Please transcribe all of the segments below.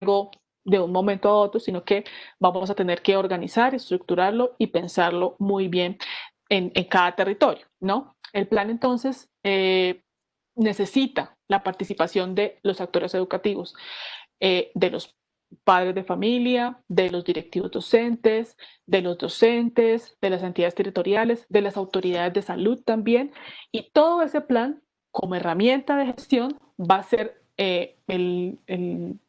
algo de un momento a otro, sino que vamos a tener que organizar, estructurarlo y pensarlo muy bien en cada territorio, ¿no? El plan entonces necesita la participación de los actores educativos, de los padres de familia, de los directivos docentes, de los docentes, de las entidades territoriales, de las autoridades de salud también. Y todo ese plan, como herramienta de gestión, va a ser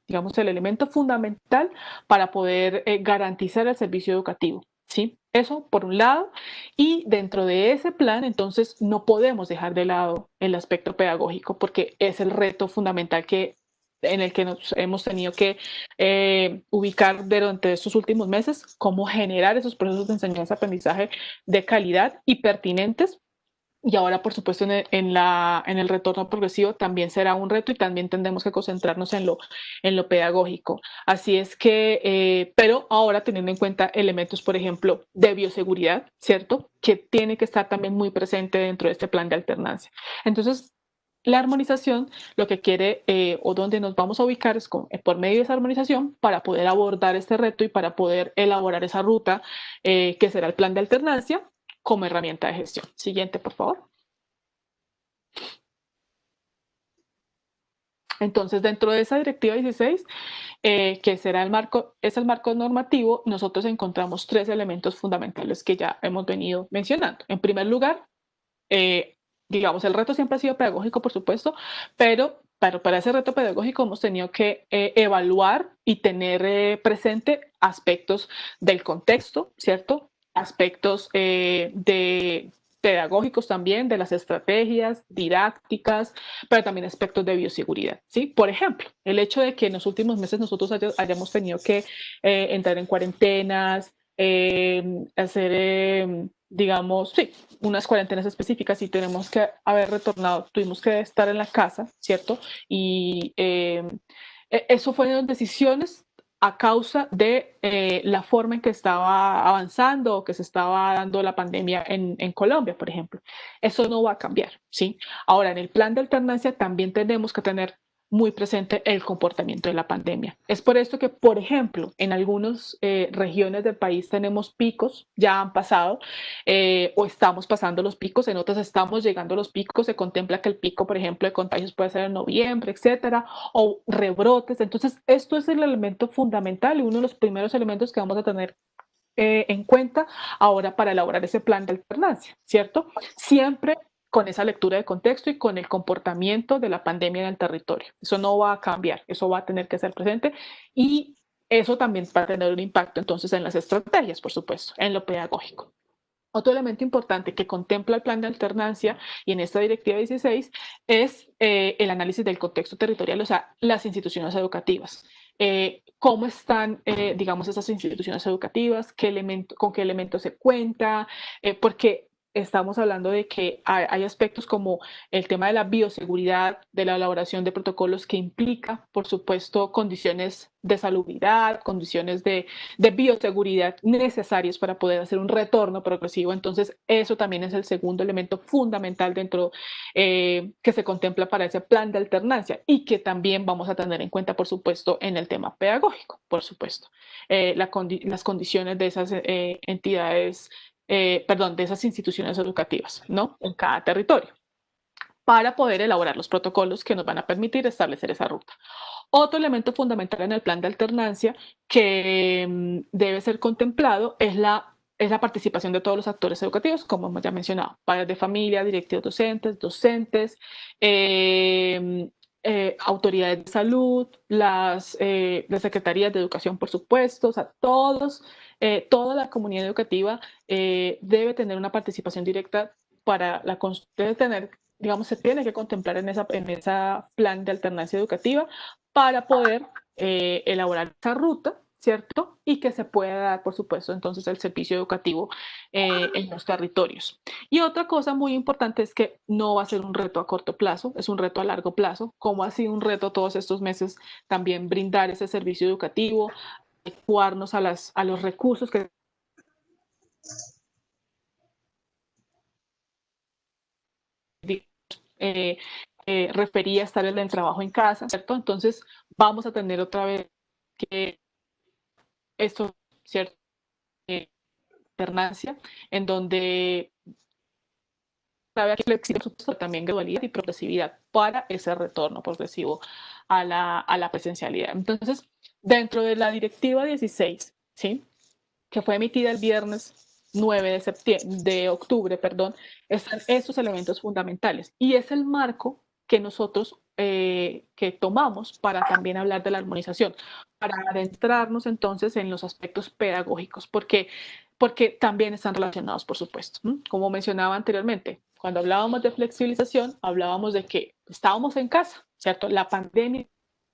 digamos, el elemento fundamental para poder garantizar el servicio educativo. ¿Sí? Eso por un lado. Y dentro de ese plan, entonces, no podemos dejar de lado el aspecto pedagógico porque es el reto fundamental en el que nos hemos tenido que ubicar durante estos últimos meses, cómo generar esos procesos de enseñanza-aprendizaje de calidad y pertinentes. Y ahora, por supuesto, en el retorno progresivo también será un reto y también tendremos que concentrarnos en lo pedagógico. Así es que, pero ahora teniendo en cuenta elementos, por ejemplo, de bioseguridad, ¿cierto? Que tiene que estar también muy presente dentro de este plan de alternancia. Entonces, la armonización lo que quiere o donde nos vamos a ubicar es por medio de esa armonización para poder abordar este reto y para poder elaborar esa ruta que será el plan de alternancia como herramienta de gestión. Siguiente, por favor. Entonces, dentro de esa directiva 16, que será es el marco normativo, nosotros encontramos tres elementos fundamentales que ya hemos venido mencionando. En primer lugar, digamos, el reto siempre ha sido pedagógico, por supuesto, pero para ese reto pedagógico hemos tenido que evaluar y tener presente aspectos del contexto, ¿cierto? Aspectos de pedagógicos también, de las estrategias didácticas, pero también aspectos de bioseguridad, ¿sí? Por ejemplo, el hecho de que en los últimos meses nosotros hayamos tenido que entrar en cuarentenas, hacer, digamos, sí, unas cuarentenas específicas y tenemos que haber retornado, tuvimos que estar en la casa, ¿cierto? Y eso fueron decisiones a causa de la forma en que estaba avanzando o que se estaba dando la pandemia en Colombia, por ejemplo. Eso no va a cambiar, ¿sí? Ahora, en el plan de alternancia también tenemos que tener muy presente el comportamiento de la pandemia. Es por esto que, por ejemplo, en algunas regiones del país tenemos picos, ya han pasado, o estamos pasando los picos, en otras estamos llegando a los picos, se contempla que el pico, por ejemplo, de contagios puede ser en noviembre, etcétera, o rebrotes. Entonces, esto es el elemento fundamental y uno de los primeros elementos que vamos a tener en cuenta ahora para elaborar ese plan de alternancia, ¿cierto? Siempre con esa lectura de contexto y con el comportamiento de la pandemia en el territorio. Eso no va a cambiar, eso va a tener que ser presente y eso también va a tener un impacto entonces en las estrategias, por supuesto, en lo pedagógico. Otro elemento importante que contempla el plan de alternancia y en esta directiva 16 es el análisis del contexto territorial, o sea, las instituciones educativas. Cómo están, digamos, esas instituciones educativas, con qué elementos se cuenta, porque estamos hablando de que hay aspectos como el tema de la bioseguridad, de la elaboración de protocolos que implica, por supuesto, condiciones de salubridad, condiciones de bioseguridad necesarios para poder hacer un retorno progresivo. Entonces, eso también es el segundo elemento fundamental dentro que se contempla para ese plan de alternancia y que también vamos a tener en cuenta, por supuesto, en el tema pedagógico, por supuesto. Las condiciones de esas entidades, perdón, de esas instituciones educativas, ¿no? En cada territorio para poder elaborar los protocolos que nos van a permitir establecer esa ruta. Otro elemento fundamental en el plan de alternancia que debe ser contemplado es la participación de todos los actores educativos, como hemos ya mencionado, padres de familia, directivos docentes, autoridades de salud, las secretarías de educación, por supuesto, o sea, toda la comunidad educativa debe tener una participación directa debe tener, digamos, se tiene que contemplar en esa plan de alternancia educativa para poder elaborar esa ruta, ¿cierto? Y que se pueda dar, por supuesto, entonces el servicio educativo en los territorios. Y otra cosa muy importante es que no va a ser un reto a corto plazo, es un reto a largo plazo, como ha sido un reto todos estos meses también brindar ese servicio educativo, adecuarnos a los recursos que refería a estar en el trabajo en casa, ¿cierto? Entonces vamos a tener otra vez que esto, ¿cierto? Alternancia, en donde sabe que flexibilidad, también gradualidad y progresividad para ese retorno progresivo a la presencialidad. Entonces, dentro de la directiva 16, ¿sí? Que fue emitida el viernes 9 de octubre, perdón, están estos elementos fundamentales. Y es el marco que nosotros que tomamos para también hablar de la armonización, para adentrarnos entonces en los aspectos pedagógicos, porque también están relacionados, por supuesto. Como mencionaba anteriormente, cuando hablábamos de flexibilización, hablábamos de que estábamos en casa, ¿cierto? La pandemia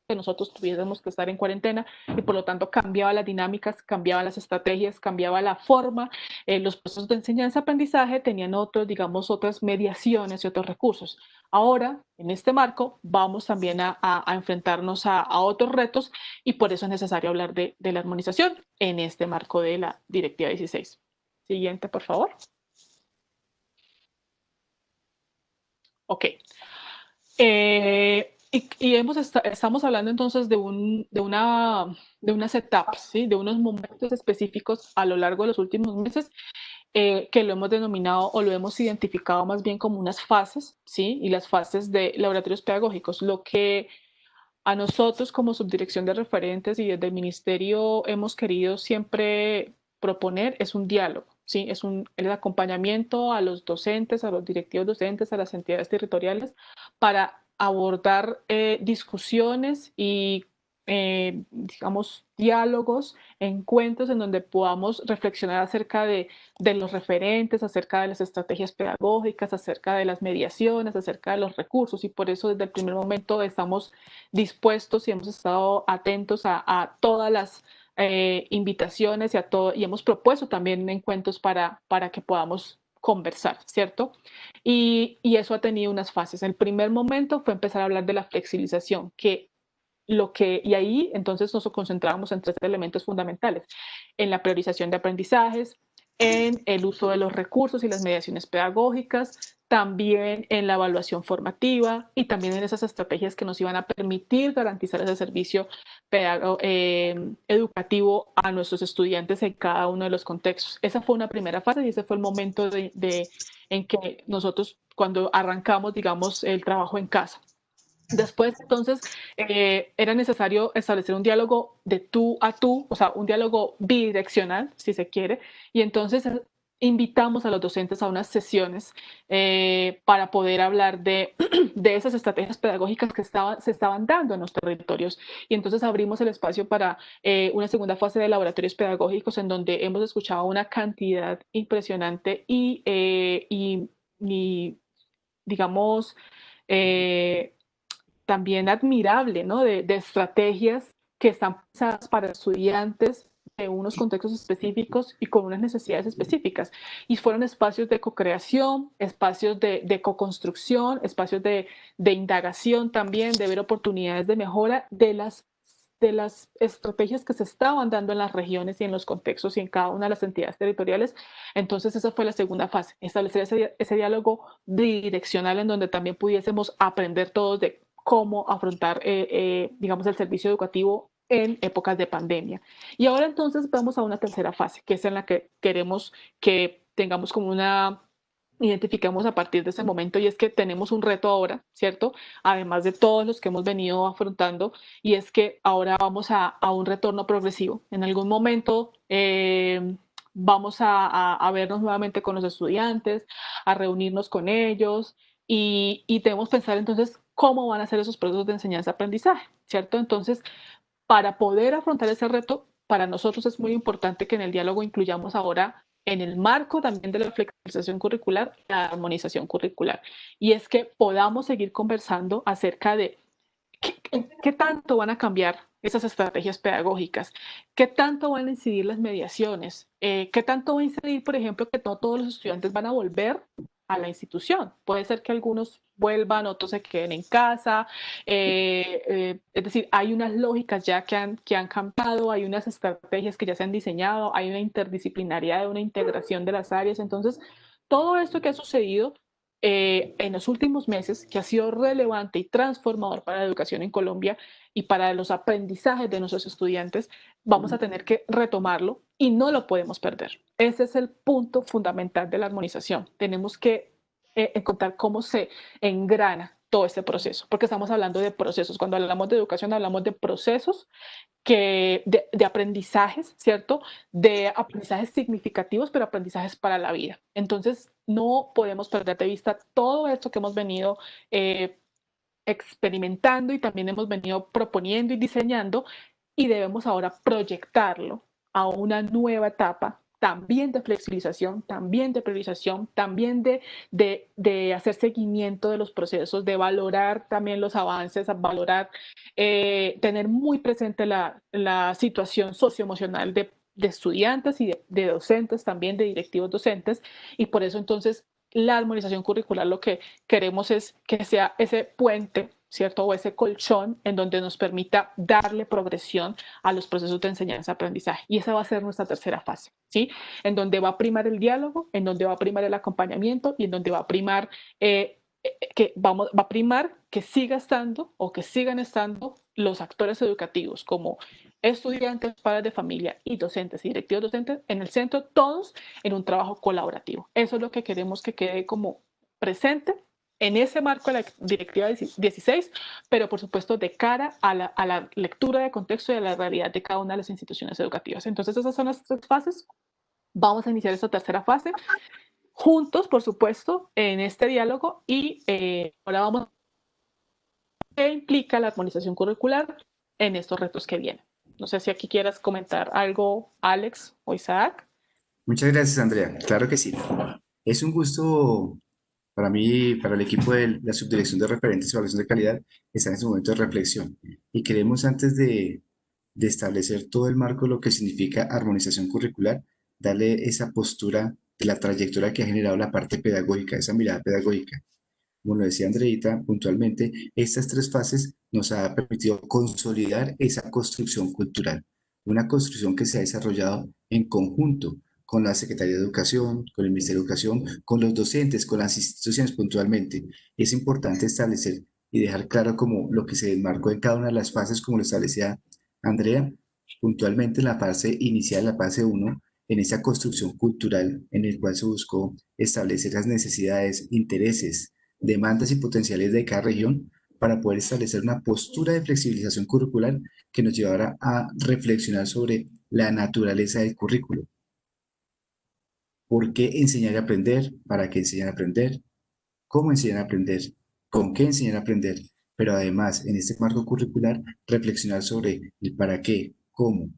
que nosotros tuviésemos que estar en cuarentena y por lo tanto cambiaba las dinámicas, cambiaba las estrategias, cambiaba la forma, los procesos de enseñanza-aprendizaje tenían otros, digamos, otras mediaciones y otros recursos. Ahora, en este marco, vamos también a enfrentarnos a otros retos y por eso es necesario hablar de la armonización en este marco de la Directiva 16. Siguiente, por favor. Ok. Estamos hablando entonces de unas etapas, ¿sí? De unos momentos específicos a lo largo de los últimos meses que lo hemos denominado o lo hemos identificado más bien como unas fases, ¿sí? Y las fases de laboratorios pedagógicos. Lo que a nosotros como subdirección de referentes y desde el ministerio hemos querido siempre proponer es un diálogo, ¿sí? El acompañamiento a los docentes, a los directivos docentes, a las entidades territoriales para abordar discusiones y digamos, diálogos, encuentros en donde podamos reflexionar acerca de los referentes, acerca de las estrategias pedagógicas, acerca de las mediaciones, acerca de los recursos y por eso desde el primer momento estamos dispuestos y hemos estado atentos a todas las invitaciones y hemos propuesto también encuentros para que podamos conversar, ¿cierto? Y eso ha tenido unas fases. El primer momento fue empezar a hablar de la flexibilización, y ahí entonces nos concentramos en tres elementos fundamentales, en la priorización de aprendizajes, en el uso de los recursos y las mediaciones pedagógicas, también en la evaluación formativa y también en esas estrategias que nos iban a permitir garantizar ese servicio educativo a nuestros estudiantes en cada uno de los contextos. Esa fue una primera fase y ese fue el momento en que nosotros, cuando arrancamos, digamos, el trabajo en casa. Después, entonces, era necesario establecer un diálogo de tú a tú, o sea, un diálogo bidireccional, si se quiere, y entonces invitamos a los docentes a unas sesiones para poder hablar de esas estrategias pedagógicas que se estaban dando en los territorios. Y entonces abrimos el espacio para una segunda fase de laboratorios pedagógicos en donde hemos escuchado una cantidad impresionante y digamos, eh, también admirable, ¿no? De estrategias que están pensadas para estudiantes de unos contextos específicos y con unas necesidades específicas. Y fueron espacios de co-creación, espacios de co-construcción, espacios de indagación también, de ver oportunidades de mejora de las estrategias que se estaban dando en las regiones y en los contextos y en cada una de las entidades territoriales. Entonces esa fue la segunda fase, establecer ese diálogo bidireccional en donde también pudiésemos aprender todos de cómo afrontar, digamos, el servicio educativo en épocas de pandemia. Y ahora entonces vamos a una tercera fase, que es en la que queremos que tengamos como identificamos a partir de ese momento y es que tenemos un reto ahora, ¿cierto? Además de todos los que hemos venido afrontando y es que ahora vamos a un retorno progresivo. En algún momento vamos a vernos nuevamente con los estudiantes, a reunirnos con ellos y debemos pensar entonces cómo van a ser esos procesos de enseñanza-aprendizaje, ¿cierto? Entonces, para poder afrontar ese reto, para nosotros es muy importante que en el diálogo incluyamos ahora en el marco también de la flexibilización curricular, la armonización curricular. Y es que podamos seguir conversando acerca de qué tanto van a cambiar esas estrategias pedagógicas, qué tanto van a incidir las mediaciones, qué tanto va a incidir, por ejemplo, que no todos los estudiantes van a volver a la institución. Puede ser que algunos vuelvan, otros se queden en casa. Es decir, hay unas lógicas ya que han cambiado, hay unas estrategias que ya se han diseñado, hay una interdisciplinariedad, una integración de las áreas. Entonces, todo esto que ha sucedido en los últimos meses, que ha sido relevante y transformador para la educación en Colombia y para los aprendizajes de nuestros estudiantes, vamos a tener que retomarlo y no lo podemos perder. Ese es el punto fundamental de la armonización. Tenemos que encontrar cómo se engrana todo este proceso, porque estamos hablando de procesos. Cuando hablamos de educación, hablamos de procesos de aprendizajes, ¿cierto? De aprendizajes significativos, pero aprendizajes para la vida. Entonces, no podemos perder de vista todo esto que hemos venido experimentando y también hemos venido proponiendo y diseñando, y debemos ahora proyectarlo a una nueva etapa también de flexibilización, también de priorización, también de hacer seguimiento de los procesos, de valorar también los avances, a valorar, tener muy presente la situación socioemocional de estudiantes y de docentes, también de directivos docentes, y por eso entonces la armonización curricular lo que queremos es que sea ese puente, ¿cierto? O ese colchón en donde nos permita darle progresión a los procesos de enseñanza-aprendizaje. Y esa va a ser nuestra tercera fase, ¿sí? En donde va a primar el diálogo, en donde va a primar el acompañamiento y en donde va a primar va a primar que siga estando o que sigan estando los actores educativos como estudiantes, padres de familia y docentes y directivos docentes en el centro, todos en un trabajo colaborativo. Eso es lo que queremos que quede como presente en ese marco de la Directiva 16, pero por supuesto de cara a la lectura de contexto y a la realidad de cada una de las instituciones educativas. Entonces esas son las tres fases. Vamos a iniciar esta tercera fase juntos, por supuesto, en este diálogo y ahora vamos a ver qué implica la armonización curricular en estos retos que vienen. No sé si aquí quieras comentar algo, Alex o Isaac. Muchas gracias, Andrea. Claro que sí. Es un gusto para mí, para el equipo de la Subdirección de Referentes y Evaluación de Calidad, estar en este momento de reflexión. Y queremos, antes de establecer todo el marco de lo que significa armonización curricular, darle esa postura de la trayectoria que ha generado la parte pedagógica, esa mirada pedagógica. Como lo decía Andreita puntualmente, estas tres fases nos ha permitido consolidar esa construcción cultural, una construcción que se ha desarrollado en conjunto con la Secretaría de Educación, con el Ministerio de Educación, con los docentes, con las instituciones puntualmente. Es importante establecer y dejar claro como lo que se enmarcó en cada una de las fases, como lo establecía Andrea, puntualmente en la fase inicial, la fase uno, en esa construcción cultural en el cual se buscó establecer las necesidades, intereses, demandas y potenciales de cada región para poder establecer una postura de flexibilización curricular que nos llevará a reflexionar sobre la naturaleza del currículo. ¿Por qué enseñar y aprender? ¿Para qué enseñar a aprender? ¿Cómo enseñar a aprender? ¿Con qué enseñar a aprender? Pero además, en este marco curricular, reflexionar sobre el para qué, cómo,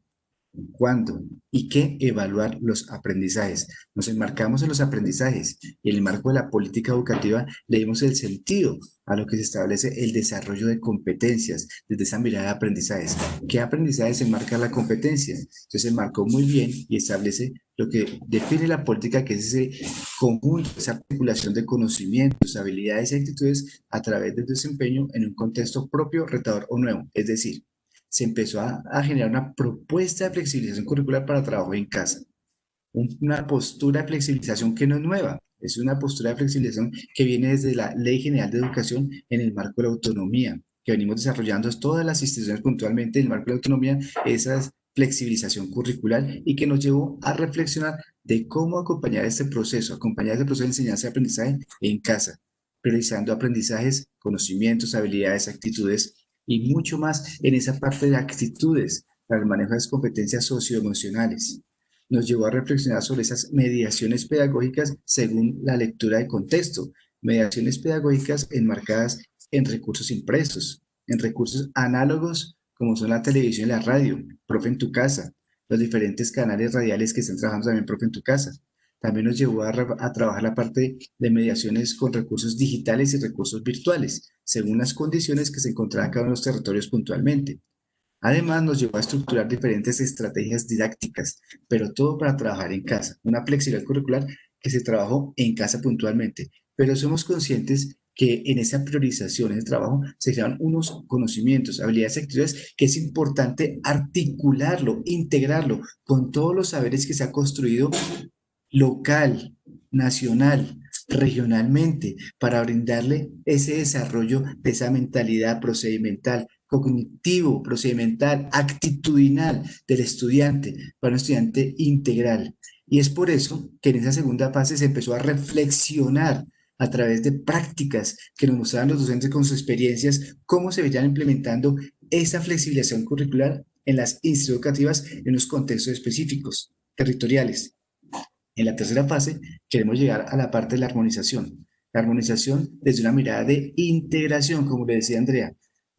cuándo y qué evaluar los aprendizajes. Nos enmarcamos en los aprendizajes y en el marco de la política educativa le dimos el sentido a lo que se establece el desarrollo de competencias desde esa mirada de aprendizajes. ¿Qué aprendizajes enmarca la competencia? Entonces se marcó muy bien y establece lo que define la política, que es ese conjunto, esa articulación de conocimientos, habilidades y actitudes a través del desempeño en un contexto propio, retador o nuevo. Es decir, se empezó a generar una propuesta de flexibilización curricular para trabajo en casa, una postura de flexibilización que no es nueva, es una postura de flexibilización que viene desde la Ley General de Educación en el marco de la autonomía, que venimos desarrollando todas las instituciones puntualmente en el marco de la autonomía, esa flexibilización curricular y que nos llevó a reflexionar de cómo acompañar este proceso de enseñanza y aprendizaje en casa, priorizando aprendizajes, conocimientos, habilidades, actitudes y mucho más en esa parte de actitudes para el manejo de las competencias socioemocionales. Nos llevó a reflexionar sobre esas mediaciones pedagógicas según la lectura de contexto, mediaciones pedagógicas enmarcadas en recursos impresos, en recursos análogos como son la televisión y la radio, Profe en tu casa, los diferentes canales radiales que están trabajando también Profe en tu casa. También nos llevó a trabajar la parte de mediaciones con recursos digitales y recursos virtuales, según las condiciones que se encontraban en cada uno de los territorios puntualmente. Además, nos llevó a estructurar diferentes estrategias didácticas, pero todo para trabajar en casa, una flexibilidad curricular que se trabajó en casa puntualmente, pero somos conscientes que en esa priorización, en el trabajo, se crean unos conocimientos, habilidades y actividades que es importante articularlo, integrarlo con todos los saberes que se ha construido local, nacional, regionalmente para brindarle ese desarrollo de esa mentalidad procedimental, cognitivo, procedimental, actitudinal del estudiante, para un estudiante integral. Y es por eso que en esa segunda fase se empezó a reflexionar a través de prácticas que nos mostraban los docentes con sus experiencias, cómo se veían implementando esa flexibilización curricular en las instituciones educativas en los contextos específicos, territoriales. En la tercera fase queremos llegar a la parte de la armonización. La armonización desde una mirada de integración, como le decía Andrea,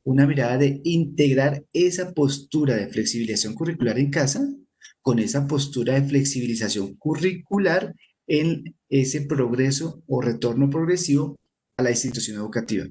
una mirada de integrar esa postura de flexibilización curricular en casa con esa postura de flexibilización curricular en ese progreso o retorno progresivo a la institución educativa.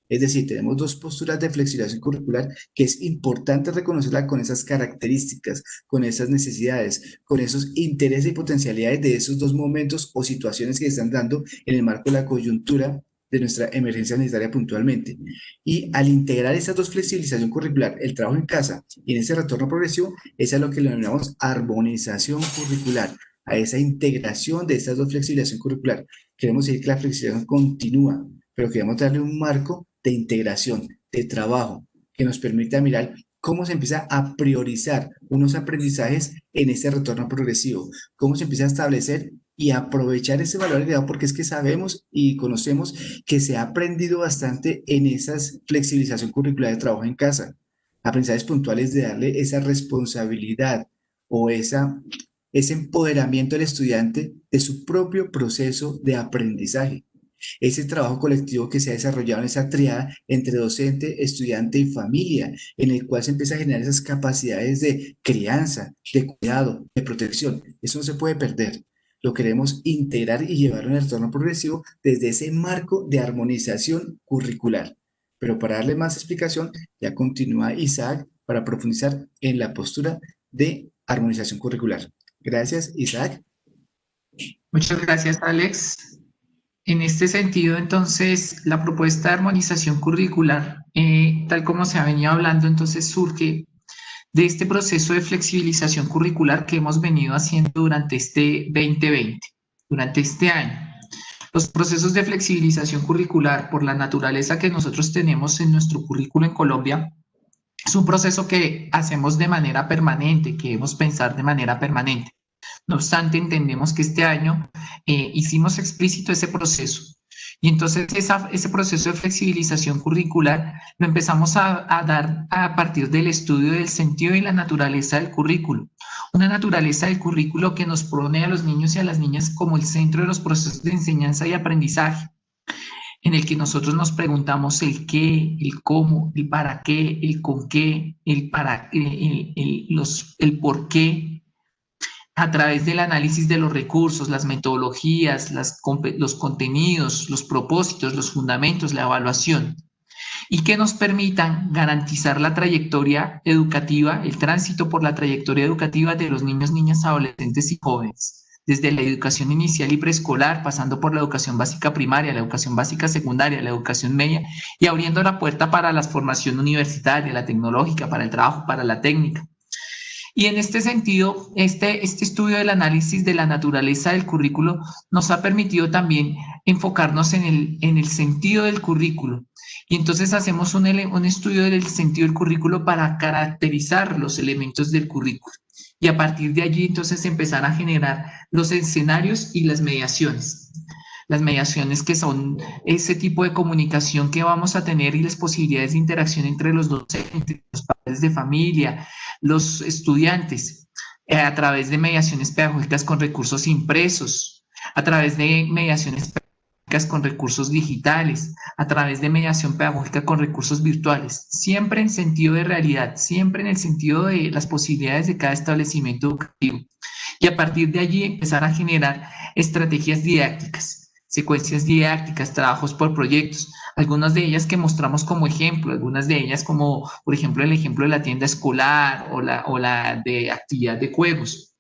Es decir, tenemos dos posturas de flexibilización curricular que es importante reconocerla con esas características, con esas necesidades, con esos intereses y potencialidades de esos dos momentos o situaciones que se están dando en el marco de la coyuntura de nuestra emergencia sanitaria puntualmente. Y al integrar esas dos flexibilización curricular, el trabajo en casa y en ese retorno progresivo, es a lo que le denominamos armonización curricular, a esa integración de estas dos flexibilización curricular. Queremos decir que la flexibilización continúa, pero queremos darle un marco de integración, de trabajo, que nos permita mirar cómo se empieza a priorizar unos aprendizajes en este retorno progresivo, cómo se empieza a establecer y aprovechar ese valor agregado, porque es que sabemos y conocemos que se ha aprendido bastante en esa flexibilización curricular de trabajo en casa. Aprendizajes puntuales de darle esa responsabilidad o ese empoderamiento al estudiante de su propio proceso de aprendizaje. Ese trabajo colectivo que se ha desarrollado en esa triada entre docente, estudiante y familia, en el cual se empieza a generar esas capacidades de crianza, de cuidado, de protección. Eso no se puede perder. Lo queremos integrar y llevar en el retorno progresivo desde ese marco de armonización curricular. Pero para darle más explicación, ya continúa Isaac para profundizar en la postura de armonización curricular. Gracias, Isaac. Muchas gracias, Alex. En este sentido, entonces, la propuesta de armonización curricular, tal como se ha venido hablando, entonces surge de este proceso de flexibilización curricular que hemos venido haciendo durante este 2020, durante este año. Los procesos de flexibilización curricular, por la naturaleza que nosotros tenemos en nuestro currículo en Colombia, es un proceso que hacemos de manera permanente, que debemos pensar de manera permanente. No obstante, entendemos que este año hicimos explícito ese proceso. Y entonces ese proceso de flexibilización curricular lo empezamos a dar a partir del estudio del sentido y la naturaleza del currículo. Una naturaleza del currículo que nos pone a los niños y a las niñas como el centro de los procesos de enseñanza y aprendizaje, en el que nosotros nos preguntamos el qué, el cómo, el para qué, el con qué, el por qué, a través del análisis de los recursos, las metodologías, los contenidos, los propósitos, los fundamentos, la evaluación, y que nos permitan garantizar la trayectoria educativa, el tránsito por la trayectoria educativa de los niños, niñas, adolescentes y jóvenes, desde la educación inicial y preescolar, pasando por la educación básica primaria, la educación básica secundaria, la educación media, y abriendo la puerta para la formación universitaria, la tecnológica, para el trabajo, para la técnica. Y en este sentido, este estudio del análisis de la naturaleza del currículo nos ha permitido también enfocarnos en el sentido del currículo. Y entonces hacemos un estudio del sentido del currículo para caracterizar los elementos del currículo. Y a partir de allí, entonces, empezar a generar los escenarios y las mediaciones. Las mediaciones que son ese tipo de comunicación que vamos a tener y las posibilidades de interacción entre los docentes, los padres de familia, los estudiantes, a través de mediaciones pedagógicas con recursos impresos, a través de mediaciones pedagógicas con recursos digitales, a través de mediación pedagógica con recursos virtuales, siempre en sentido de realidad, siempre en el sentido de las posibilidades de cada establecimiento educativo. Y a partir de allí empezar a generar estrategias didácticas, secuencias didácticas, trabajos por proyectos, algunas de ellas que mostramos como ejemplo, algunas de ellas como, por ejemplo, el ejemplo de la tienda escolar o la de actividad de juegos.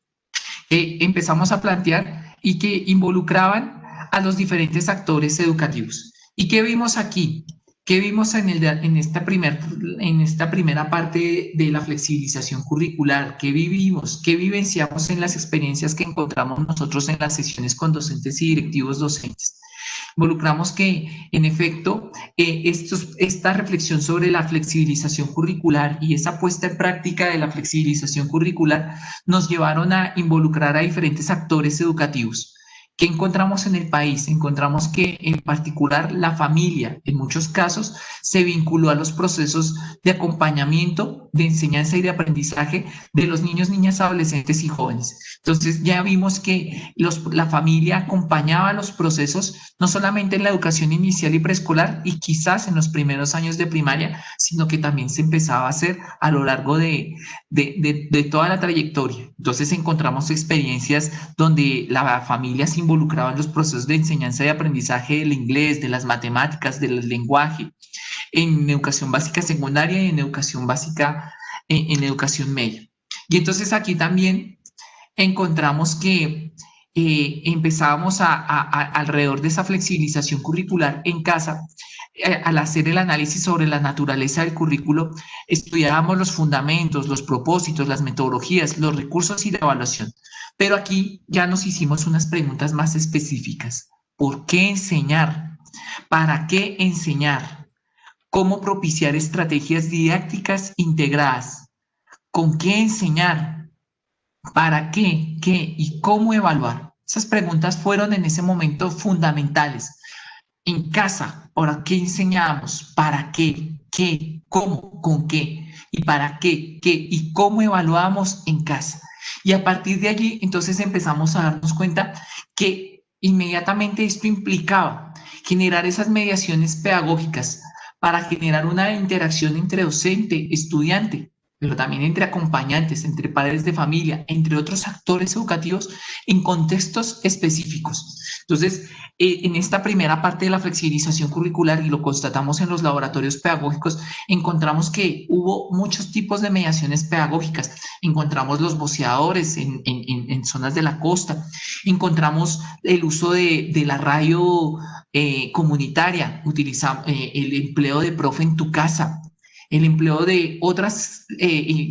Empezamos a plantear y que involucraban a los diferentes actores educativos. ¿Y qué vimos aquí? ¿Qué vimos en esta primera parte de la flexibilización curricular? ¿Qué vivimos? ¿Qué vivenciamos en las experiencias que encontramos nosotros en las sesiones con docentes y directivos docentes? Involucramos que, en efecto, esta reflexión sobre la flexibilización curricular y esa puesta en práctica de la flexibilización curricular nos llevaron a involucrar a diferentes actores educativos. ¿Qué encontramos en el país? Encontramos que en particular la familia, en muchos casos, se vinculó a los procesos de acompañamiento, de enseñanza y de aprendizaje de los niños, niñas, adolescentes y jóvenes. Entonces ya vimos que la familia acompañaba los procesos, no solamente en la educación inicial y preescolar y quizás en los primeros años de primaria, sino que también se empezaba a hacer a lo largo de toda la trayectoria. Entonces encontramos experiencias donde la familia se involucraba en los procesos de enseñanza y aprendizaje del inglés, de las matemáticas, del lenguaje, en educación básica secundaria y en educación básica, en educación media. Y entonces aquí también encontramos que empezábamos alrededor de esa flexibilización curricular en casa, al hacer el análisis sobre la naturaleza del currículo, estudiábamos los fundamentos, los propósitos, las metodologías, los recursos y la evaluación. Pero aquí ya nos hicimos unas preguntas más específicas. ¿Por qué enseñar? ¿Para qué enseñar? ¿Cómo propiciar estrategias didácticas integradas? ¿Con qué enseñar? ¿Para qué? ¿Qué? ¿Y cómo evaluar? Esas preguntas fueron en ese momento fundamentales. En casa, ¿para qué enseñamos? ¿Para qué? ¿Qué? ¿Cómo? ¿Con qué? ¿Y para qué? ¿Qué? ¿Y cómo evaluamos en casa? Y a partir de allí, entonces empezamos a darnos cuenta que inmediatamente esto implicaba generar esas mediaciones pedagógicas para generar una interacción entre docente, estudiante, pero también entre acompañantes, entre padres de familia, entre otros actores educativos en contextos específicos. Entonces, en esta primera parte de la flexibilización curricular, y lo constatamos en los laboratorios pedagógicos, encontramos que hubo muchos tipos de mediaciones pedagógicas. Encontramos los voceadores en zonas de la costa, encontramos el uso de la radio comunitaria, el empleo de profe en tu casa, el empleo de otros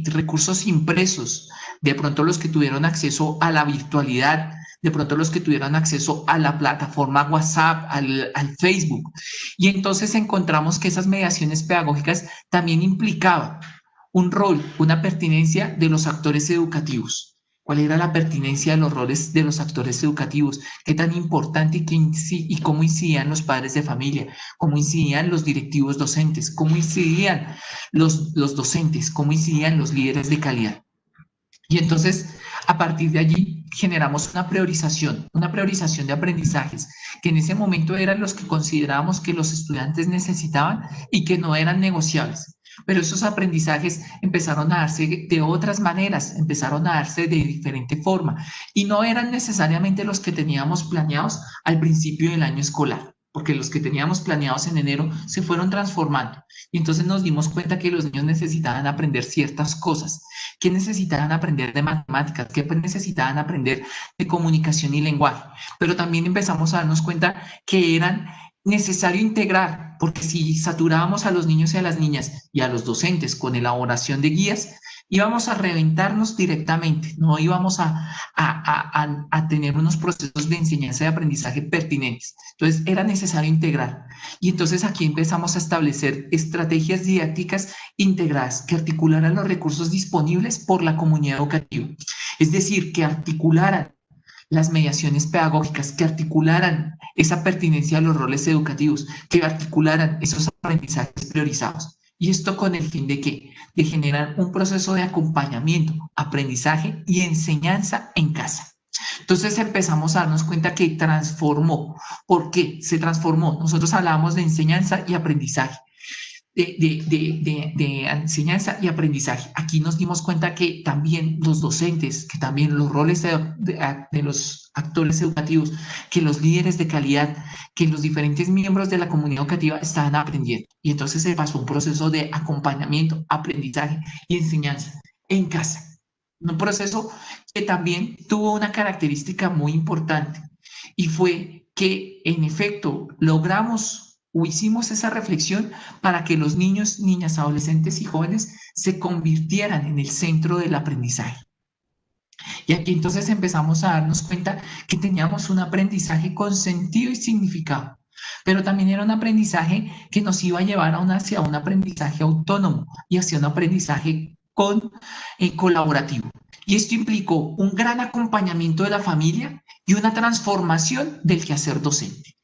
recursos impresos, de pronto los que tuvieron acceso a la virtualidad, de pronto los que tuvieron acceso a la plataforma WhatsApp, al Facebook. Y entonces encontramos que esas mediaciones pedagógicas también implicaban un rol, una pertinencia de los actores educativos. ¿Cuál era la pertinencia de los roles de los actores educativos? ¿Qué tan importante y cómo incidían los padres de familia? ¿Cómo incidían los directivos docentes? ¿Cómo incidían los docentes? ¿Cómo incidían los líderes de calidad? Y entonces, a partir de allí, generamos una priorización de aprendizajes, que en ese momento eran los que considerábamos que los estudiantes necesitaban y que no eran negociables. Pero esos aprendizajes empezaron a darse de otras maneras, empezaron a darse de diferente forma y no eran necesariamente los que teníamos planeados al principio del año escolar, porque los que teníamos planeados en enero se fueron transformando. Y entonces nos dimos cuenta que los niños necesitaban aprender ciertas cosas, que necesitaban aprender de matemáticas, que necesitaban aprender de comunicación y lenguaje, pero también empezamos a darnos cuenta que eran necesario integrar, porque si saturábamos a los niños y a las niñas y a los docentes con elaboración de guías, íbamos a reventarnos directamente, no íbamos a tener unos procesos de enseñanza y aprendizaje pertinentes. Entonces era necesario integrar. Y entonces aquí empezamos a establecer estrategias didácticas integradas que articularan los recursos disponibles por la comunidad educativa. Es decir, que articularan las mediaciones pedagógicas, que articularan esa pertinencia a los roles educativos, que articularan esos aprendizajes priorizados. ¿Y esto con el fin de qué? De generar un proceso de acompañamiento, aprendizaje y enseñanza en casa. Entonces empezamos a darnos cuenta que transformó. ¿Por qué se transformó? Nosotros hablábamos de enseñanza y aprendizaje. De enseñanza y aprendizaje. Aquí nos dimos cuenta que también los docentes, que también los roles de los actores educativos, que los líderes de calidad, que los diferentes miembros de la comunidad educativa estaban aprendiendo. Y entonces se pasó un proceso de acompañamiento, aprendizaje y enseñanza en casa. Un proceso que también tuvo una característica muy importante y fue que en efecto logramos o hicimos esa reflexión para que los niños, niñas, adolescentes y jóvenes se convirtieran en el centro del aprendizaje. Y aquí entonces empezamos a darnos cuenta que teníamos un aprendizaje con sentido y significado, pero también era un aprendizaje que nos iba a llevar hacia un aprendizaje autónomo y hacia un aprendizaje colaborativo. Y esto implicó un gran acompañamiento de la familia y una transformación del quehacer docente.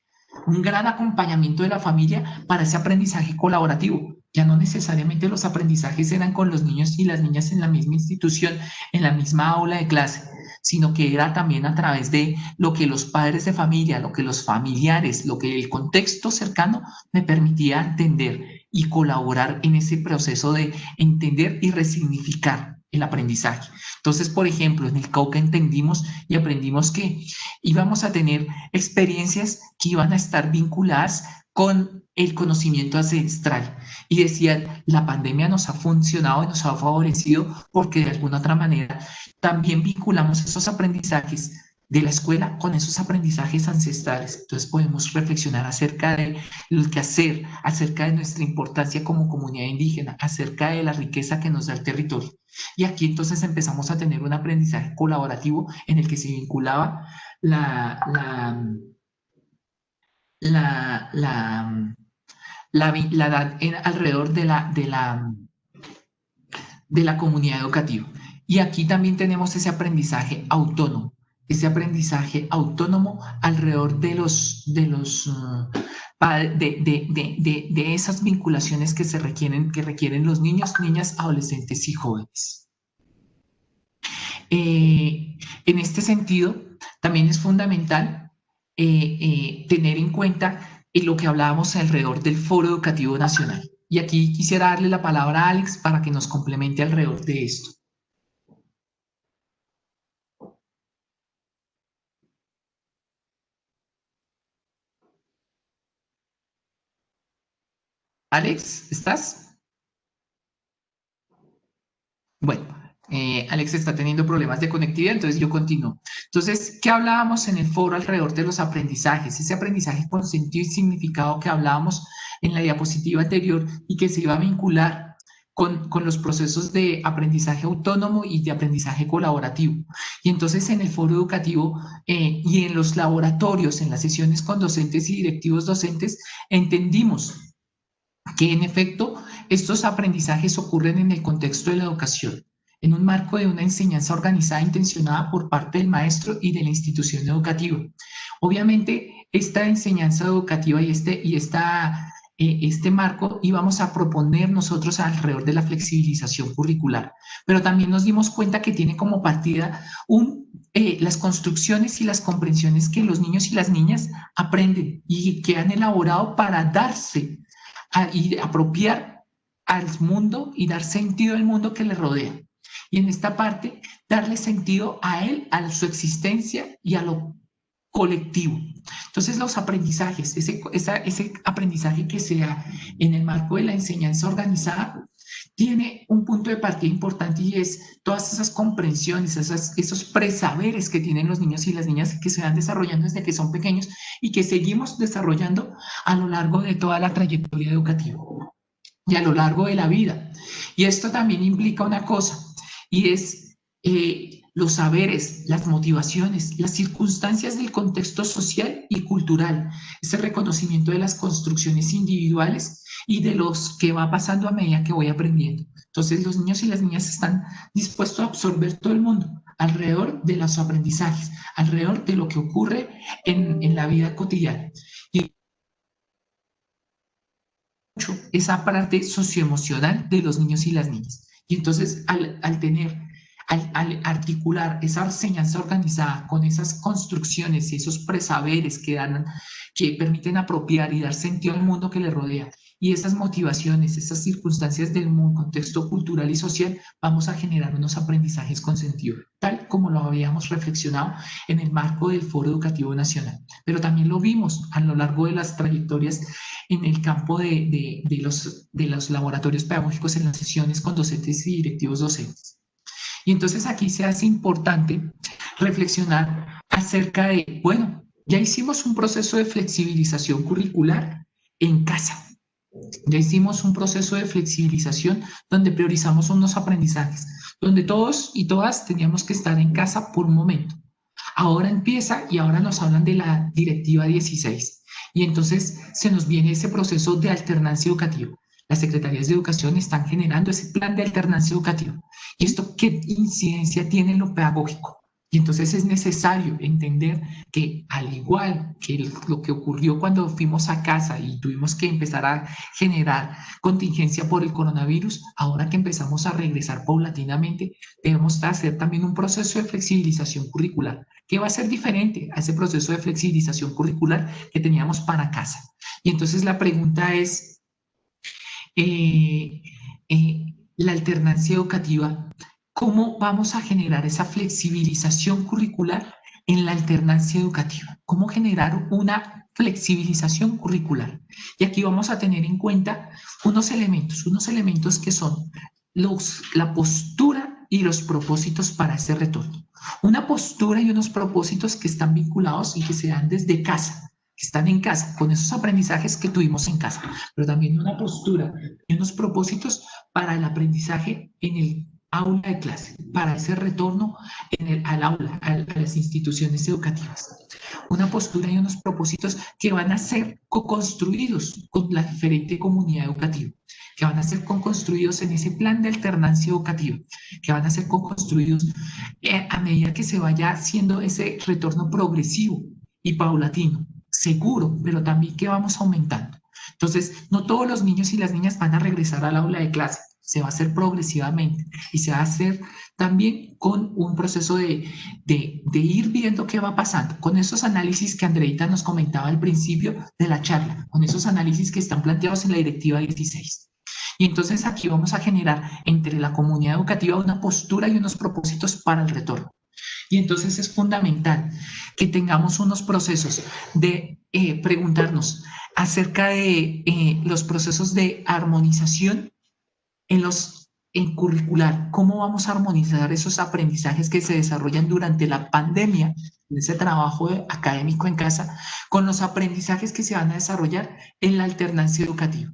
Un gran acompañamiento de la familia para ese aprendizaje colaborativo. Ya no necesariamente los aprendizajes eran con los niños y las niñas en la misma institución, en la misma aula de clase, sino que era también a través de lo que los padres de familia, lo que los familiares, lo que el contexto cercano me permitía entender y colaborar en ese proceso de entender y resignificar el aprendizaje. Entonces, por ejemplo, en el Cauca entendimos y aprendimos que íbamos a tener experiencias que iban a estar vinculadas con el conocimiento ancestral. Y decían, la pandemia nos ha funcionado y nos ha favorecido porque de alguna otra manera también vinculamos esos aprendizajes de la escuela con esos aprendizajes ancestrales. Entonces podemos reflexionar acerca de lo que hacer, acerca de nuestra importancia como comunidad indígena, acerca de la riqueza que nos da el territorio. Y aquí entonces empezamos a tener un aprendizaje colaborativo en el que se vinculaba la edad alrededor de la comunidad educativa. Y aquí también tenemos ese aprendizaje autónomo alrededor de esas vinculaciones que requieren los niños, niñas, adolescentes y jóvenes. En este sentido, también es fundamental tener en cuenta lo que hablábamos alrededor del Foro Educativo Nacional. Y aquí quisiera darle la palabra a Alex para que nos complemente alrededor de esto. Alex, ¿estás? Bueno, Alex está teniendo problemas de conectividad, entonces yo continúo. Entonces, ¿qué hablábamos en el foro alrededor de los aprendizajes? Ese aprendizaje con sentido y significado que hablábamos en la diapositiva anterior y que se iba a vincular con los procesos de aprendizaje autónomo y de aprendizaje colaborativo. Y entonces en el foro educativo y en los laboratorios, en las sesiones con docentes y directivos docentes, entendimos que en efecto estos aprendizajes ocurren en el contexto de la educación, en un marco de una enseñanza organizada e intencionada por parte del maestro y de la institución educativa. Obviamente, esta enseñanza educativa y este marco íbamos a proponer nosotros alrededor de la flexibilización curricular, pero también nos dimos cuenta que tiene como partida las construcciones y las comprensiones que los niños y las niñas aprenden y que han elaborado para darse y apropiar al mundo y dar sentido al mundo que le rodea. Y en esta parte, darle sentido a él, a su existencia y a lo colectivo. Entonces, los aprendizajes, ese aprendizaje que se da en el marco de la enseñanza organizada, tiene un punto de partida importante y es todas esas comprensiones, esos presaberes que tienen los niños y las niñas que se van desarrollando desde que son pequeños y que seguimos desarrollando a lo largo de toda la trayectoria educativa y a lo largo de la vida. Y esto también implica una cosa, y es los saberes, las motivaciones, las circunstancias del contexto social y cultural, ese reconocimiento de las construcciones individuales y de los que va pasando a medida que voy aprendiendo. Entonces los niños y las niñas están dispuestos a absorber todo el mundo alrededor de los aprendizajes, alrededor de lo que ocurre en la vida cotidiana. Y esa parte socioemocional de los niños y las niñas. Y entonces al articular esa enseñanza organizada con esas construcciones y esos presaberes que permiten apropiar y dar sentido al mundo que le rodea, y esas motivaciones, esas circunstancias del mundo, contexto cultural y social, vamos a generar unos aprendizajes con sentido, tal como lo habíamos reflexionado en el marco del Foro Educativo Nacional. Pero también lo vimos a lo largo de las trayectorias en el campo de los laboratorios pedagógicos en las sesiones con docentes y directivos docentes. Y entonces aquí se hace importante reflexionar acerca de, bueno, ya hicimos un proceso de flexibilización curricular en casa. Ya hicimos un proceso de flexibilización donde priorizamos unos aprendizajes, donde todos y todas teníamos que estar en casa por un momento. Ahora empieza y ahora nos hablan de la Directiva 16. Y entonces se nos viene ese proceso de alternancia educativa. Las secretarías de educación están generando ese plan de alternancia educativa. ¿Y esto qué incidencia tiene en lo pedagógico? Y entonces es necesario entender que al igual que lo que ocurrió cuando fuimos a casa y tuvimos que empezar a generar contingencia por el coronavirus, ahora que empezamos a regresar paulatinamente, debemos hacer también un proceso de flexibilización curricular, que va a ser diferente a ese proceso de flexibilización curricular que teníamos para casa. Y entonces la pregunta es, la alternancia educativa, ¿cómo vamos a generar esa flexibilización curricular en la alternancia educativa? ¿Cómo generar una flexibilización curricular? Y aquí vamos a tener en cuenta unos elementos que son la postura y los propósitos para ese retorno. Una postura y unos propósitos que están vinculados y que se dan desde casa, que están en casa, con esos aprendizajes que tuvimos en casa, pero también una postura y unos propósitos para el aprendizaje en el aula de clase, para ese retorno al aula, a las instituciones educativas. Una postura y unos propósitos que van a ser co-construidos con la diferente comunidad educativa, que van a ser co-construidos en ese plan de alternancia educativa, que van a ser co-construidos a medida que se vaya haciendo ese retorno progresivo y paulatino, seguro, pero también que vamos aumentando. Entonces, no todos los niños y las niñas van a regresar al aula de clase, se va a hacer progresivamente y se va a hacer también con un proceso de ir viendo qué va pasando, con esos análisis que Andreita nos comentaba al principio de la charla, con esos análisis que están planteados en la Directiva 16. Y entonces aquí vamos a generar entre la comunidad educativa una postura y unos propósitos para el retorno. Y entonces es fundamental que tengamos unos procesos de preguntarnos acerca de los procesos de armonización en curricular, cómo vamos a armonizar esos aprendizajes que se desarrollan durante la pandemia, en ese trabajo académico en casa, con los aprendizajes que se van a desarrollar en la alternancia educativa.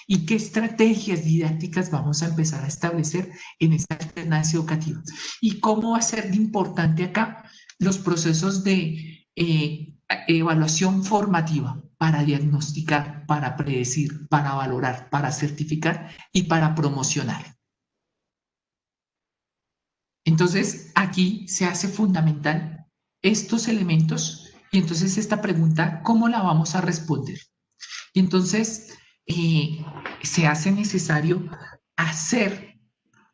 ¿Y qué estrategias didácticas vamos a empezar a establecer en esta alternancia educativa? ¿Y cómo va a ser de importante acá los procesos de evaluación formativa para diagnosticar, para predecir, para valorar, para certificar y para promocionar? Entonces, aquí se hace fundamental estos elementos y entonces esta pregunta, ¿cómo la vamos a responder? Y entonces se hace necesario hacer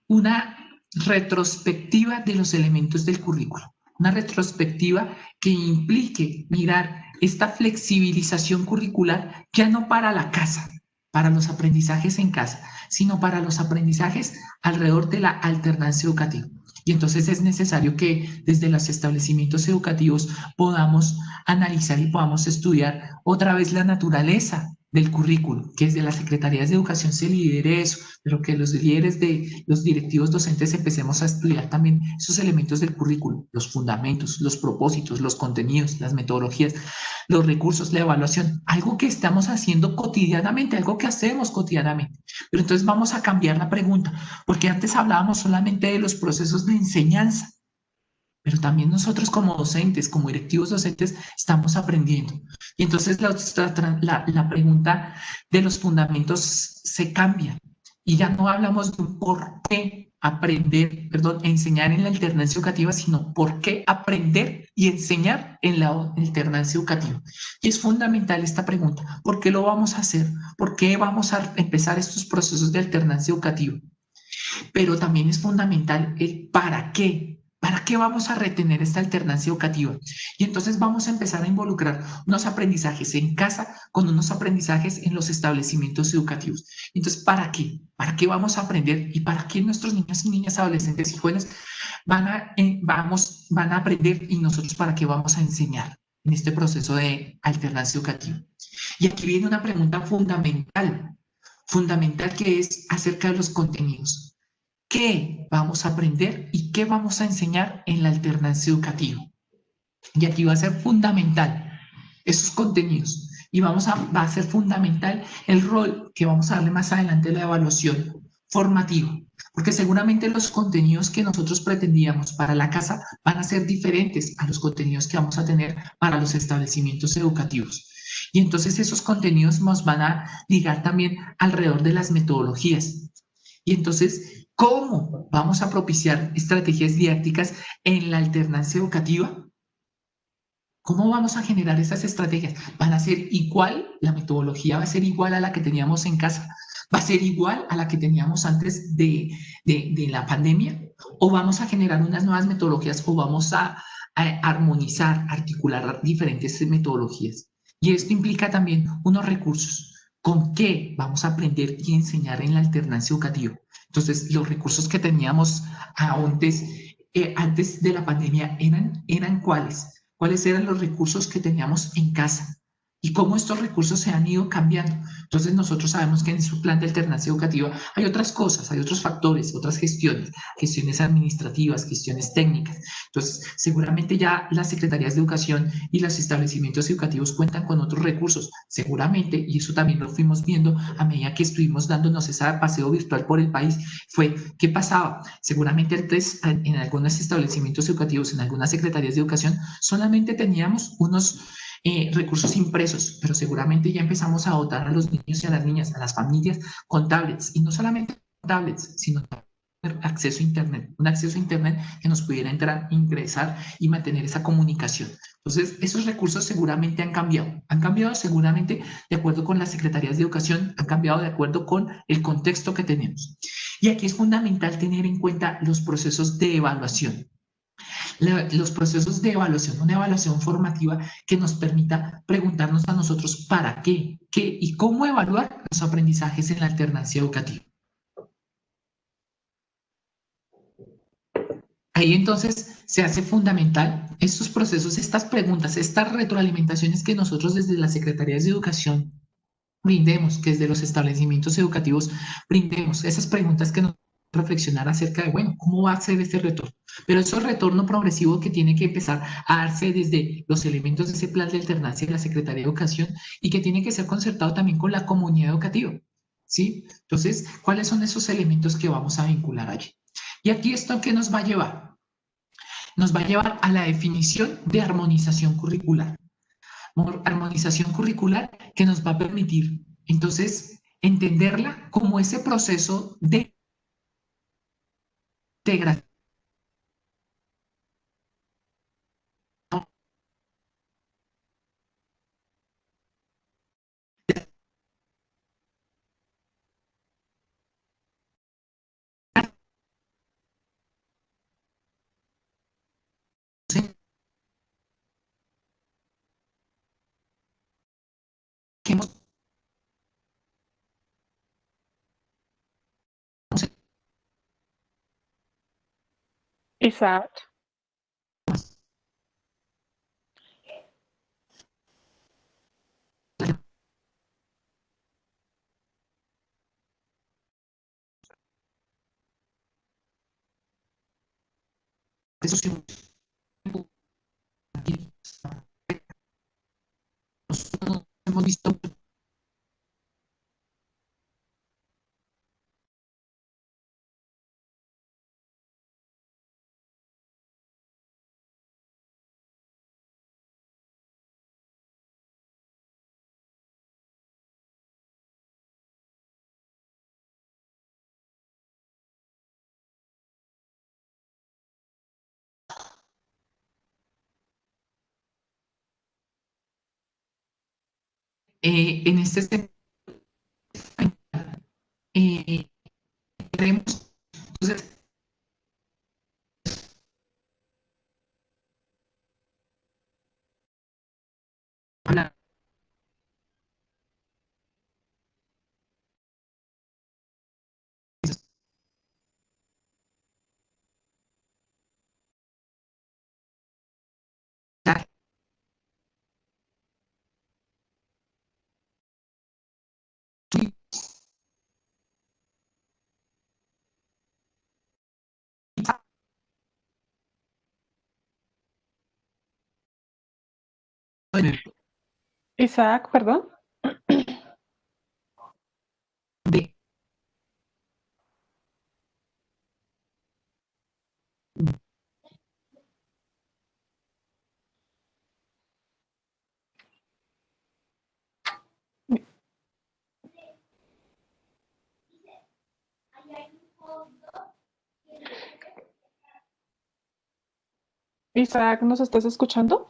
una retrospectiva de los elementos del currículo, una retrospectiva que implique mirar esta flexibilización curricular ya no para la casa, para los aprendizajes en casa, sino para los aprendizajes alrededor de la alternancia educativa. Y entonces es necesario que desde los establecimientos educativos podamos analizar y podamos estudiar otra vez la naturaleza del currículo, que desde las secretarías de educación se lidere eso, pero que los líderes de los directivos docentes empecemos a estudiar también esos elementos del currículo, los fundamentos, los propósitos, los contenidos, las metodologías, los recursos, la evaluación, algo que estamos haciendo cotidianamente, algo que hacemos cotidianamente. Pero entonces vamos a cambiar la pregunta, porque antes hablábamos solamente de los procesos de enseñanza, pero también nosotros como docentes, como directivos docentes, estamos aprendiendo. Y entonces la pregunta de los fundamentos se cambia y ya no hablamos de un por qué enseñar en la alternancia educativa, sino por qué aprender y enseñar en la alternancia educativa. Y es fundamental esta pregunta, ¿por qué lo vamos a hacer? ¿Por qué vamos a empezar estos procesos de alternancia educativa? Pero también es fundamental el para qué. ¿Para qué vamos a retener esta alternancia educativa? Y entonces vamos a empezar a involucrar unos aprendizajes en casa con unos aprendizajes en los establecimientos educativos. Entonces, ¿para qué? ¿Para qué vamos a aprender? ¿Y para qué nuestros niños y niñas, adolescentes y jóvenes van a aprender? ¿Y nosotros para qué vamos a enseñar en este proceso de alternancia educativa? Y aquí viene una pregunta fundamental que es acerca de los contenidos. ¿Qué vamos a aprender y qué vamos a enseñar en la alternancia educativa? Y aquí va a ser fundamental esos contenidos y va a ser fundamental el rol que vamos a darle más adelante a la evaluación formativa, porque seguramente los contenidos que nosotros pretendíamos para la casa van a ser diferentes a los contenidos que vamos a tener para los establecimientos educativos. Y entonces esos contenidos nos van a ligar también alrededor de las metodologías. Y entonces, ¿cómo vamos a propiciar estrategias didácticas en la alternancia educativa? ¿Cómo vamos a generar esas estrategias? ¿Van a ser igual? ¿La metodología va a ser igual a la que teníamos en casa? ¿Va a ser igual a la que teníamos antes de la pandemia? ¿O vamos a generar unas nuevas metodologías o vamos a armonizar, articular diferentes metodologías? Y esto implica también unos recursos. ¿Con qué vamos a aprender y enseñar en la alternancia educativa? Entonces, los recursos que teníamos antes de la pandemia eran ¿cuáles? ¿Cuáles eran los recursos que teníamos en casa? Y cómo estos recursos se han ido cambiando. Entonces nosotros sabemos que en su plan de alternancia educativa hay otras cosas, hay otros factores, otras gestiones administrativas, gestiones técnicas. Entonces seguramente ya las secretarías de educación y los establecimientos educativos cuentan con otros recursos, seguramente, y eso también lo fuimos viendo a medida que estuvimos dándonos ese paseo virtual por el país, fue qué pasaba. Seguramente antes en algunos establecimientos educativos, en algunas secretarías de educación, solamente teníamos unos recursos impresos, pero seguramente ya empezamos a dotar a los niños y a las niñas, a las familias, con tablets, y no solamente tablets, sino acceso a Internet, un acceso a Internet que nos pudiera entrar, ingresar y mantener esa comunicación. Entonces, esos recursos seguramente han cambiado seguramente de acuerdo con las secretarías de educación, han cambiado de acuerdo con el contexto que tenemos. Y aquí es fundamental tener en cuenta los procesos de evaluación. Los procesos de evaluación, una evaluación formativa que nos permita preguntarnos a nosotros para qué y cómo evaluar los aprendizajes en la alternancia educativa. Ahí entonces se hace fundamental estos procesos, estas preguntas, estas retroalimentaciones que nosotros desde las secretarías de educación brindemos, que desde los establecimientos educativos brindemos esas preguntas que nos reflexionar acerca de, bueno, ¿cómo va a ser este retorno? Pero ese retorno progresivo que tiene que empezar a darse desde los elementos de ese plan de alternancia de la Secretaría de Educación y que tiene que ser concertado también con la comunidad educativa, ¿sí? Entonces, ¿cuáles son esos elementos que vamos a vincular allí? Y aquí esto, ¿qué nos va a llevar? Nos va a llevar a la definición de armonización curricular. Armonización curricular que nos va a permitir, entonces, entenderla como ese proceso de integración que hemos Isaac, hemos visto en este eh, queremos entonces hablar Isaac, perdón. de Isaac, ¿nos estás escuchando?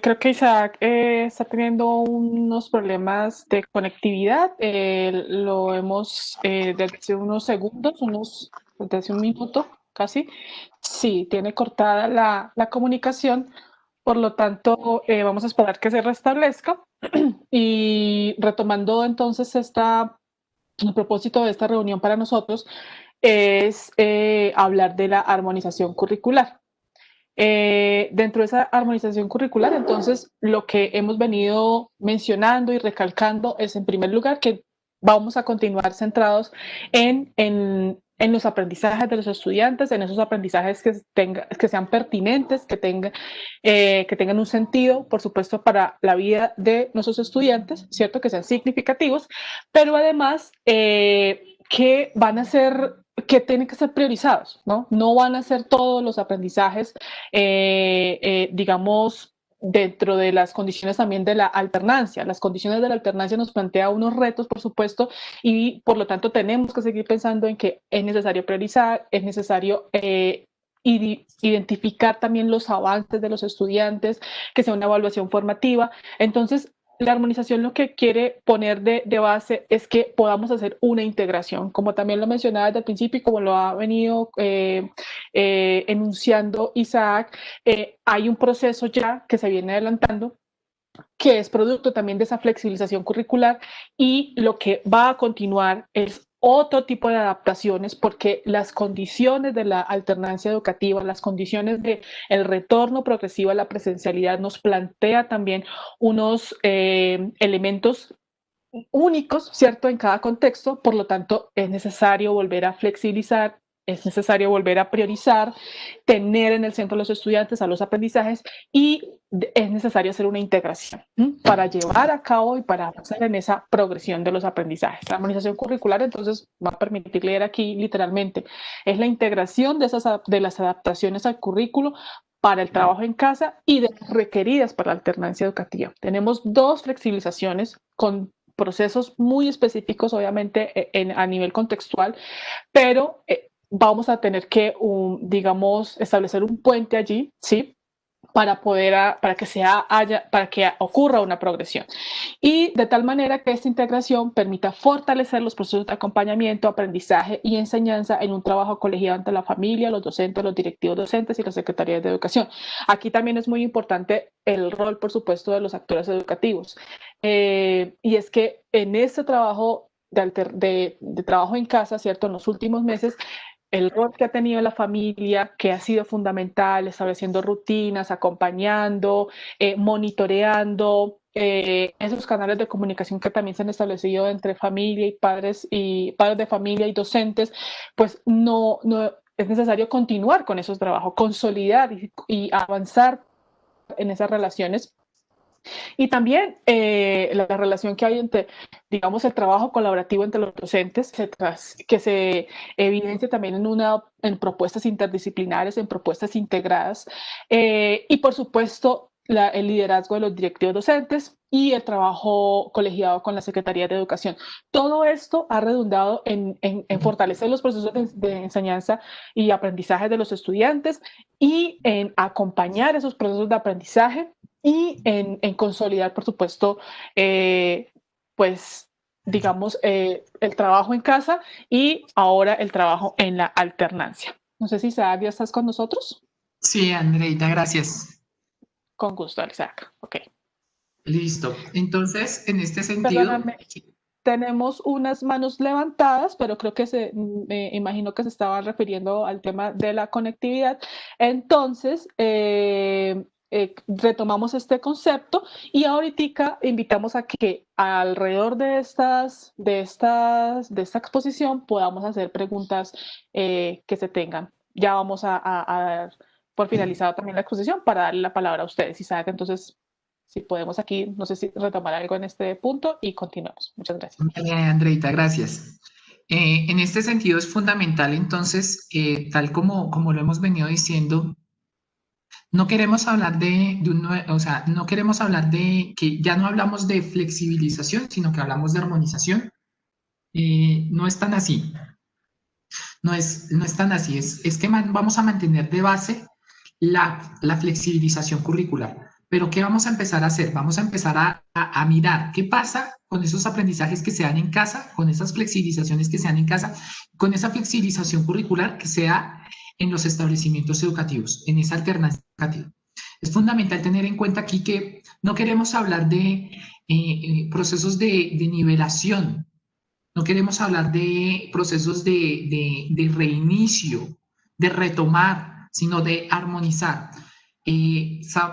Creo que Isaac está teniendo unos problemas de conectividad. Lo hemos desde hace unos segundos, desde hace un minuto casi. Sí, tiene cortada la comunicación. Por lo tanto, vamos a esperar que se restablezca. Y retomando entonces el propósito de esta reunión para nosotros es hablar de la armonización curricular. Dentro de esa armonización curricular, entonces, lo que hemos venido mencionando y recalcando es, en primer lugar, que vamos a continuar centrados en los aprendizajes de los estudiantes, en esos aprendizajes que sean pertinentes, que tengan un sentido, por supuesto, para la vida de nuestros estudiantes, ¿cierto? Que sean significativos, pero además que van a ser que tienen que ser priorizados, ¿no? No van a ser todos los aprendizajes, digamos, dentro de las condiciones también de la alternancia. Las condiciones de la alternancia nos plantea unos retos, por supuesto, y por lo tanto tenemos que seguir pensando en que es necesario priorizar, es necesario identificar también los avances de los estudiantes, que sea una evaluación formativa. Entonces, la armonización lo que quiere poner de base es que podamos hacer una integración, como también lo mencionaba desde el principio y como lo ha venido enunciando Isaac, hay un proceso ya que se viene adelantando que es producto también de esa flexibilización curricular y lo que va a continuar es otro tipo de adaptaciones porque las condiciones de la alternancia educativa, las condiciones de el retorno progresivo a la presencialidad nos plantea también unos elementos únicos, ¿cierto?, en cada contexto, por lo tanto, es necesario volver a flexibilizar, es necesario volver a priorizar, tener en el centro a los estudiantes, a los aprendizajes y es necesario hacer una integración para llevar a cabo y para avanzar en esa progresión de los aprendizajes. La armonización curricular, entonces, va a permitir leer aquí literalmente, es la integración de las adaptaciones al currículo para el trabajo en casa y de las requeridas para la alternancia educativa. Tenemos dos flexibilizaciones con procesos muy específicos, obviamente, a nivel contextual, pero vamos a tener que, digamos, establecer un puente allí, ¿sí? Para que ocurra una progresión. Y de tal manera que esta integración permita fortalecer los procesos de acompañamiento, aprendizaje y enseñanza en un trabajo colegiado entre la familia, los docentes, los directivos docentes y las secretarías de educación. Aquí también es muy importante el rol, por supuesto, de los actores educativos. Y es que en este trabajo de trabajo en casa, ¿cierto? En los últimos meses, el rol que ha tenido la familia, que ha sido fundamental, estableciendo rutinas, acompañando, monitoreando, esos canales de comunicación que también se han establecido entre familia y padres de familia y docentes, pues no es necesario continuar con esos trabajos, consolidar y avanzar en esas relaciones y también la relación que hay entre, digamos, el trabajo colaborativo entre los docentes, que se evidencia también en propuestas interdisciplinares, en propuestas integradas, y por supuesto el liderazgo de los directivos docentes y el trabajo colegiado con la Secretaría de Educación. Todo esto ha redundado en fortalecer los procesos de enseñanza y aprendizaje de los estudiantes y en acompañar esos procesos de aprendizaje y en consolidar, por supuesto, pues, digamos, el trabajo en casa y ahora el trabajo en la alternancia. No sé si Isaac ya estás con nosotros. Sí, Andreita, gracias. Con gusto, Isaac. Ok. Listo. Entonces, en este sentido, Perdóname, tenemos unas manos levantadas, pero creo que me imagino que se estaban refiriendo al tema de la conectividad. Entonces, retomamos este concepto y ahorita invitamos a que alrededor de esta exposición podamos hacer preguntas que se tengan. Ya vamos a dar por finalizado también la exposición para darle la palabra a ustedes, Isaac. Entonces, si podemos aquí, no sé si retomar algo en este punto y continuamos. Muchas gracias. Andreita, gracias. En este sentido es fundamental, entonces, tal como lo hemos venido diciendo, No queremos hablar o sea, no queremos hablar de que ya no hablamos de flexibilización, sino que hablamos de armonización. No es tan así, no es tan así, es que vamos a mantener de base la flexibilización curricular. Pero ¿qué vamos a empezar a hacer? Vamos a empezar a mirar qué pasa con esos aprendizajes que se dan en casa, con esas flexibilizaciones que se dan en casa, con esa flexibilización curricular que se da en los establecimientos educativos, en esa alternancia educativa. Es fundamental tener en cuenta aquí que no queremos hablar de procesos de nivelación, no queremos hablar de procesos de reinicio, de retomar, sino de armonizar.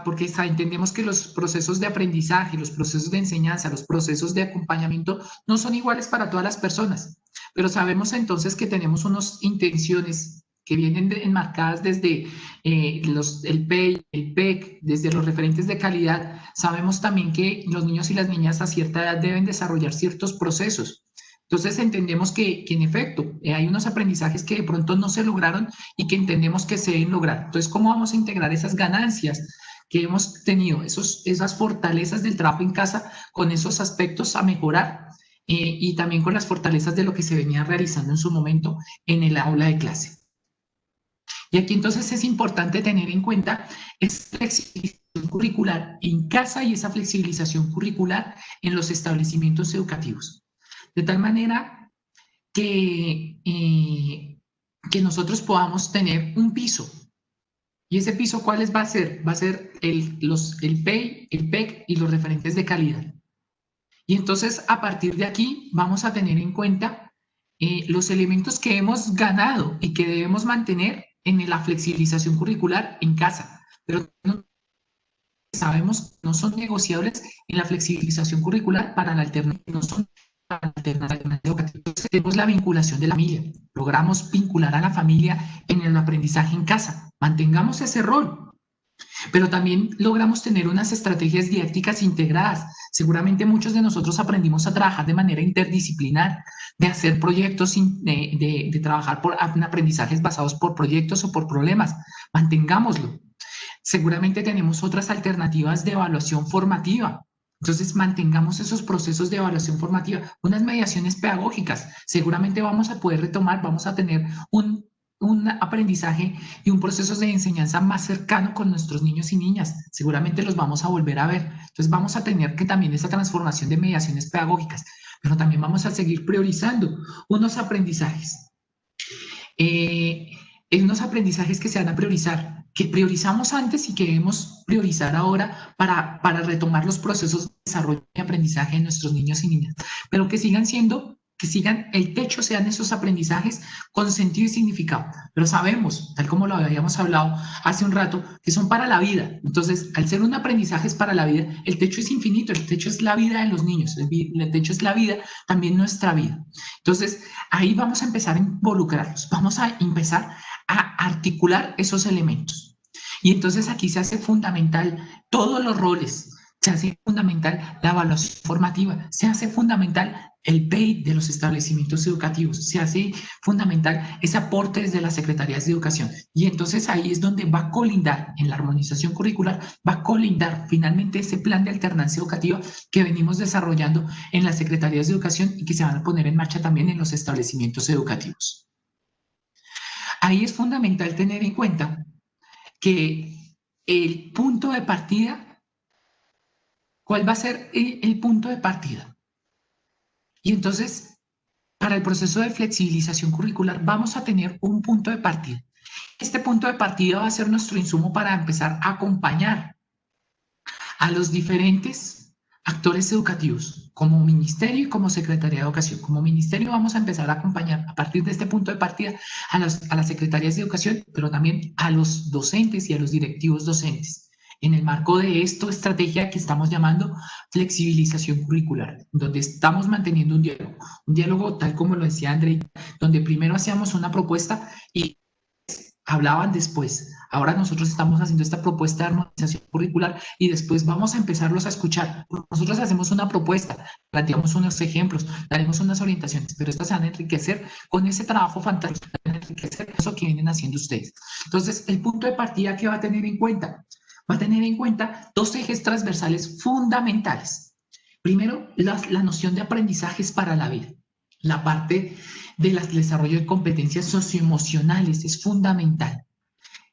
Porque entendemos que los procesos de aprendizaje, los procesos de enseñanza, los procesos de acompañamiento no son iguales para todas las personas, pero sabemos entonces que tenemos unas intenciones que vienen enmarcadas desde el PEI, el PEC, desde los referentes de calidad. Sabemos también que los niños y las niñas a cierta edad deben desarrollar ciertos procesos. Entonces entendemos que en efecto hay unos aprendizajes que de pronto no se lograron y que entendemos que se deben lograr. Entonces, ¿cómo vamos a integrar esas ganancias que hemos tenido, esas fortalezas del trabajo en casa con esos aspectos a mejorar y también con las fortalezas de lo que se venía realizando en su momento en el aula de clase? Y aquí entonces es importante tener en cuenta esa flexibilización curricular en casa y esa flexibilización curricular en los establecimientos educativos. De tal manera que nosotros podamos tener un piso. ¿Y ese piso cuál va a ser? Va a ser el PEI, el PEC y los referentes de calidad. Y entonces, a partir de aquí, vamos a tener en cuenta los elementos que hemos ganado y que debemos mantener en la flexibilización curricular en casa. Pero sabemos no son negociables en la flexibilización curricular para la alternativa, no son tenemos la vinculación de la familia. Logramos vincular a la familia en el aprendizaje en casa. Mantengamos ese rol. Pero también logramos tener unas estrategias didácticas integradas. Seguramente muchos de nosotros aprendimos a trabajar de manera interdisciplinar, de hacer proyectos, de trabajar en aprendizajes basados por proyectos o por problemas. Mantengámoslo. Seguramente tenemos otras alternativas de evaluación formativa. Entonces, mantengamos esos procesos de evaluación formativa, unas mediaciones pedagógicas. Seguramente vamos a poder retomar, vamos a tener un aprendizaje y un proceso de enseñanza más cercano con nuestros niños y niñas. Seguramente los vamos a volver a ver. Entonces, vamos a tener que también esa transformación de mediaciones pedagógicas, pero también vamos a seguir priorizando unos aprendizajes. Unos aprendizajes que se van a priorizar, que priorizamos antes y que debemos priorizar ahora para retomar los procesos de desarrollo y aprendizaje de nuestros niños y niñas, pero que sigan el techo sean esos aprendizajes con sentido y significado. Pero sabemos, tal como lo habíamos hablado hace un rato, que son para la vida. Entonces, al ser un aprendizaje es para la vida, el techo es infinito, el techo es la vida de los niños, el techo es la vida, también nuestra vida. Entonces, ahí vamos a empezar a involucrarlos, vamos a empezar a articular esos elementos. Y entonces aquí se hace fundamental todos los roles, se hace fundamental la evaluación formativa, se hace fundamental el PEI de los establecimientos educativos, se hace fundamental ese aporte desde las secretarías de educación. Y entonces ahí es donde va a colindar, en la armonización curricular, va a colindar finalmente ese plan de alternancia educativa que venimos desarrollando en las secretarías de educación y que se van a poner en marcha también en los establecimientos educativos. Ahí es fundamental tener en cuenta que el punto de partida, ¿cuál va a ser el punto de partida? Y entonces, para el proceso de flexibilización curricular, vamos a tener un punto de partida. Este punto de partida va a ser nuestro insumo para empezar a acompañar a los diferentes actores educativos, como ministerio y como Secretaría de Educación. Como ministerio vamos a empezar a acompañar a partir de este punto de partida a las secretarías de educación, pero también a los docentes y a los directivos docentes, en el marco de esta estrategia que estamos llamando flexibilización curricular, donde estamos manteniendo un diálogo tal como lo decía André, donde primero hacíamos una propuesta y hablaban después. Ahora nosotros estamos haciendo esta propuesta de armonización curricular y después vamos a empezarlos a escuchar. Nosotros hacemos una propuesta, planteamos unos ejemplos, daremos unas orientaciones, pero estas se van a enriquecer con ese trabajo fantástico, van a enriquecer eso que vienen haciendo ustedes. Entonces, el punto de partida que va a tener en cuenta, va a tener en cuenta dos ejes transversales fundamentales. Primero, la noción de aprendizajes para la vida. La parte del desarrollo de competencias socioemocionales es fundamental.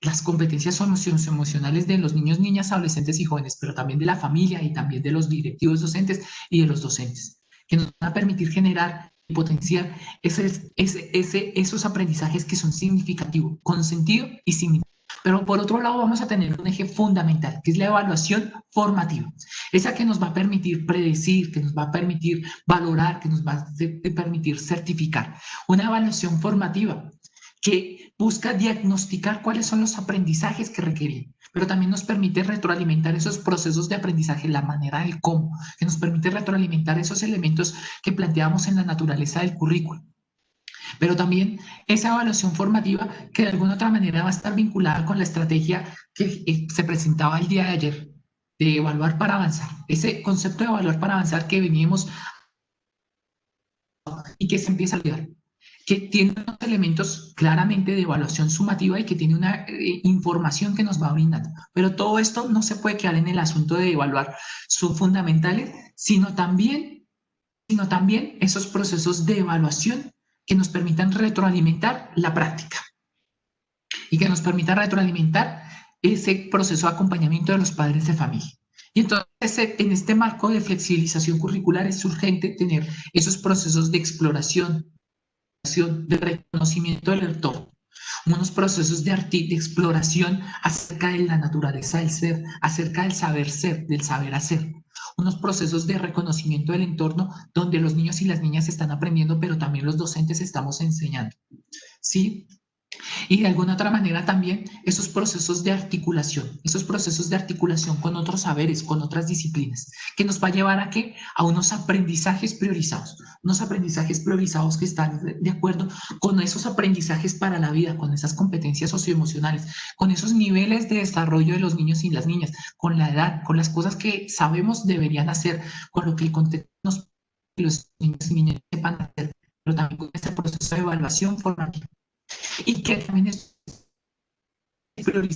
Las competencias socioemocionales de los niños, niñas, adolescentes y jóvenes, pero también de la familia y también de los directivos docentes y de los docentes, que nos van a permitir generar y potenciar esos aprendizajes que son significativos, con sentido y significado. Pero por otro lado vamos a tener un eje fundamental, que es la evaluación formativa. Esa que nos va a permitir predecir, que nos va a permitir valorar, que nos va a permitir certificar. Una evaluación formativa que busca diagnosticar cuáles son los aprendizajes que requieren, pero también nos permite retroalimentar esos procesos de aprendizaje, la manera del cómo, que nos permite retroalimentar esos elementos que planteamos en la naturaleza del currículo. Pero también esa evaluación formativa que de alguna otra manera va a estar vinculada con la estrategia que se presentaba el día de ayer, de evaluar para avanzar. Ese concepto de evaluar para avanzar que veníamos y que se empieza a olvidar, que tiene unos elementos claramente de evaluación sumativa y que tiene una información que nos va brindando. Pero todo esto no se puede quedar en el asunto de evaluar sus fundamentales, sino también esos procesos de evaluación que nos permitan retroalimentar la práctica y que nos permita retroalimentar ese proceso de acompañamiento de los padres de familia. Y entonces, en este marco de flexibilización curricular es urgente tener esos procesos de exploración, de reconocimiento del entorno, unos procesos de exploración acerca de la naturaleza del ser, acerca del saber ser, del saber hacer, unos procesos de reconocimiento del entorno donde los niños y las niñas están aprendiendo, pero también los docentes estamos enseñando, ¿sí? Y de alguna otra manera también esos procesos de articulación con otros saberes, con otras disciplinas, que nos va a llevar a ¿qué? A unos aprendizajes priorizados que están de acuerdo con esos aprendizajes para la vida, con esas competencias socioemocionales, con esos niveles de desarrollo de los niños y las niñas, con la edad, con las cosas que sabemos deberían hacer, con lo que el contexto nos los niños y niñas sepan hacer, pero también con este proceso de evaluación formativa. Y que también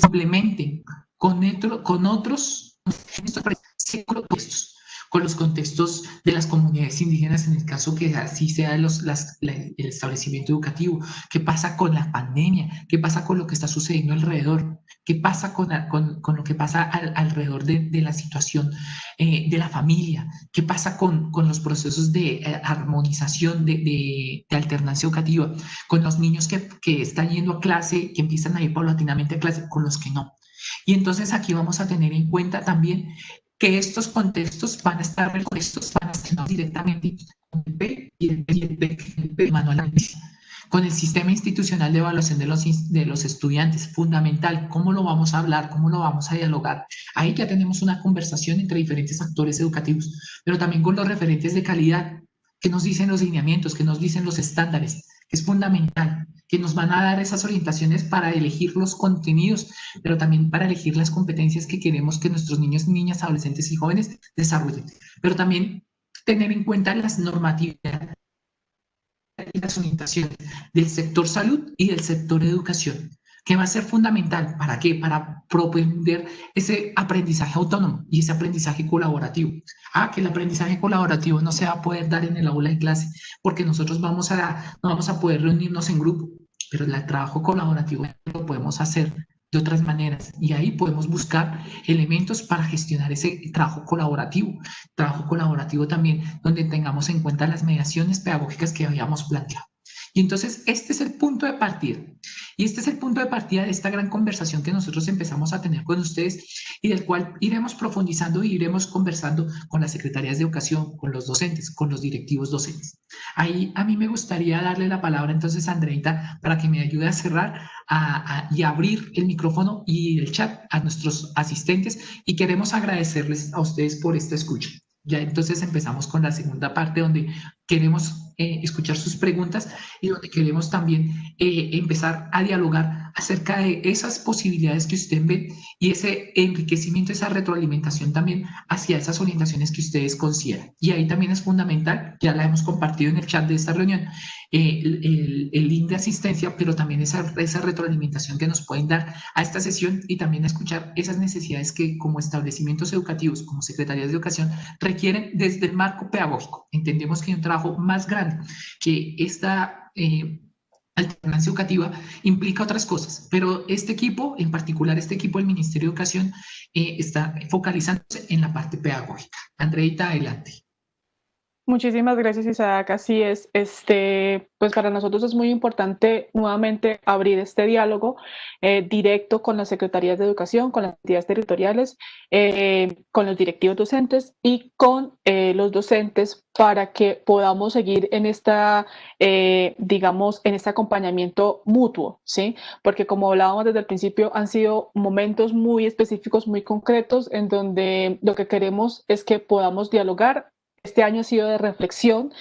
complementen con otros contextos, con los contextos de las comunidades indígenas, en el caso que así sea el establecimiento educativo. ¿Qué pasa con la pandemia? ¿Qué pasa con lo que está sucediendo alrededor? ¿Qué pasa con lo que pasa alrededor de la situación de la familia? ¿Qué pasa con los procesos de armonización, de alternancia educativa? Con los niños que están yendo a clase, que empiezan a ir paulatinamente a clase, con los que no. Y entonces aquí vamos a tener en cuenta también que estos contextos van a estar relacionados directamente con el P y el manual con el sistema institucional de evaluación de los estudiantes, fundamental. ¿Cómo lo vamos a hablar? ¿Cómo lo vamos a dialogar? Ahí ya tenemos una conversación entre diferentes actores educativos, pero también con los referentes de calidad, que nos dicen los lineamientos, que nos dicen los estándares, que es fundamental, que nos van a dar esas orientaciones para elegir los contenidos, pero también para elegir las competencias que queremos que nuestros niños, niñas, adolescentes y jóvenes desarrollen. Pero también tener en cuenta las normatividades y las orientaciones del sector salud y del sector educación, que va a ser fundamental. ¿Para qué? Para propender ese aprendizaje autónomo y ese aprendizaje colaborativo. Que el aprendizaje colaborativo no se va a poder dar en el aula de clase, porque nosotros no vamos a poder reunirnos en grupo, pero el trabajo colaborativo lo podemos hacer de otras maneras, y ahí podemos buscar elementos para gestionar ese trabajo colaborativo también donde tengamos en cuenta las mediaciones pedagógicas que habíamos planteado. Y entonces este es el punto de partida. Y este es el punto de partida de esta gran conversación que nosotros empezamos a tener con ustedes y del cual iremos profundizando y iremos conversando con las secretarías de educación, con los docentes, con los directivos docentes. Ahí a mí me gustaría darle la palabra entonces a Andreita para que me ayude a cerrar y abrir el micrófono y el chat a nuestros asistentes, y queremos agradecerles a ustedes por esta escucha. Ya entonces empezamos con la segunda parte donde queremos escuchar sus preguntas y donde queremos también empezar a dialogar acerca de esas posibilidades que usted ve y ese enriquecimiento, esa retroalimentación también hacia esas orientaciones que ustedes consideran. Y ahí también es fundamental, ya la hemos compartido en el chat de esta reunión, el link de asistencia, pero también esa retroalimentación que nos pueden dar a esta sesión y también a escuchar esas necesidades que como establecimientos educativos, como secretarías de educación, requieren desde el marco pedagógico. Entendemos que hay un trabajo más grande, que esta alternancia educativa implica otras cosas, pero este equipo, en particular este equipo del Ministerio de Educación, está focalizándose en la parte pedagógica. Andreita, adelante. Muchísimas gracias, Isaac. Así es. Pues para nosotros es muy importante nuevamente abrir este diálogo directo con las secretarías de educación, con las entidades territoriales, con los directivos docentes y con los docentes para que podamos seguir en esta, digamos, en este acompañamiento mutuo, ¿sí? Porque como hablábamos desde el principio, han sido momentos muy específicos, muy concretos, en donde lo que queremos es que podamos dialogar. Este año ha sido de reflexión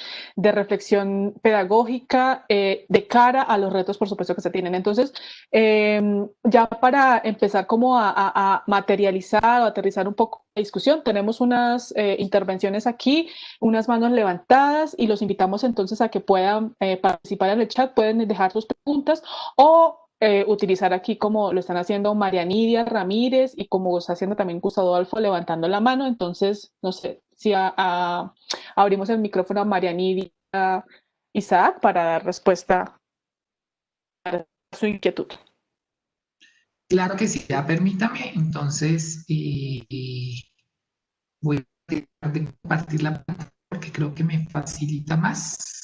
pedagógica de cara a los retos, por supuesto, que se tienen. Entonces, ya para empezar como a materializar o aterrizar un poco la discusión, tenemos unas intervenciones aquí, unas manos levantadas y los invitamos entonces a que puedan participar en el chat, pueden dejar sus preguntas o utilizar aquí como lo están haciendo María Nidia Ramírez y como está haciendo también Gustavo Adolfo levantando la mano. Entonces, no sé si abrimos el micrófono a María Nidia Isaac para dar respuesta a su inquietud. Claro que sí, ya permítame, entonces voy a tratar de compartir la pantalla porque creo que me facilita más.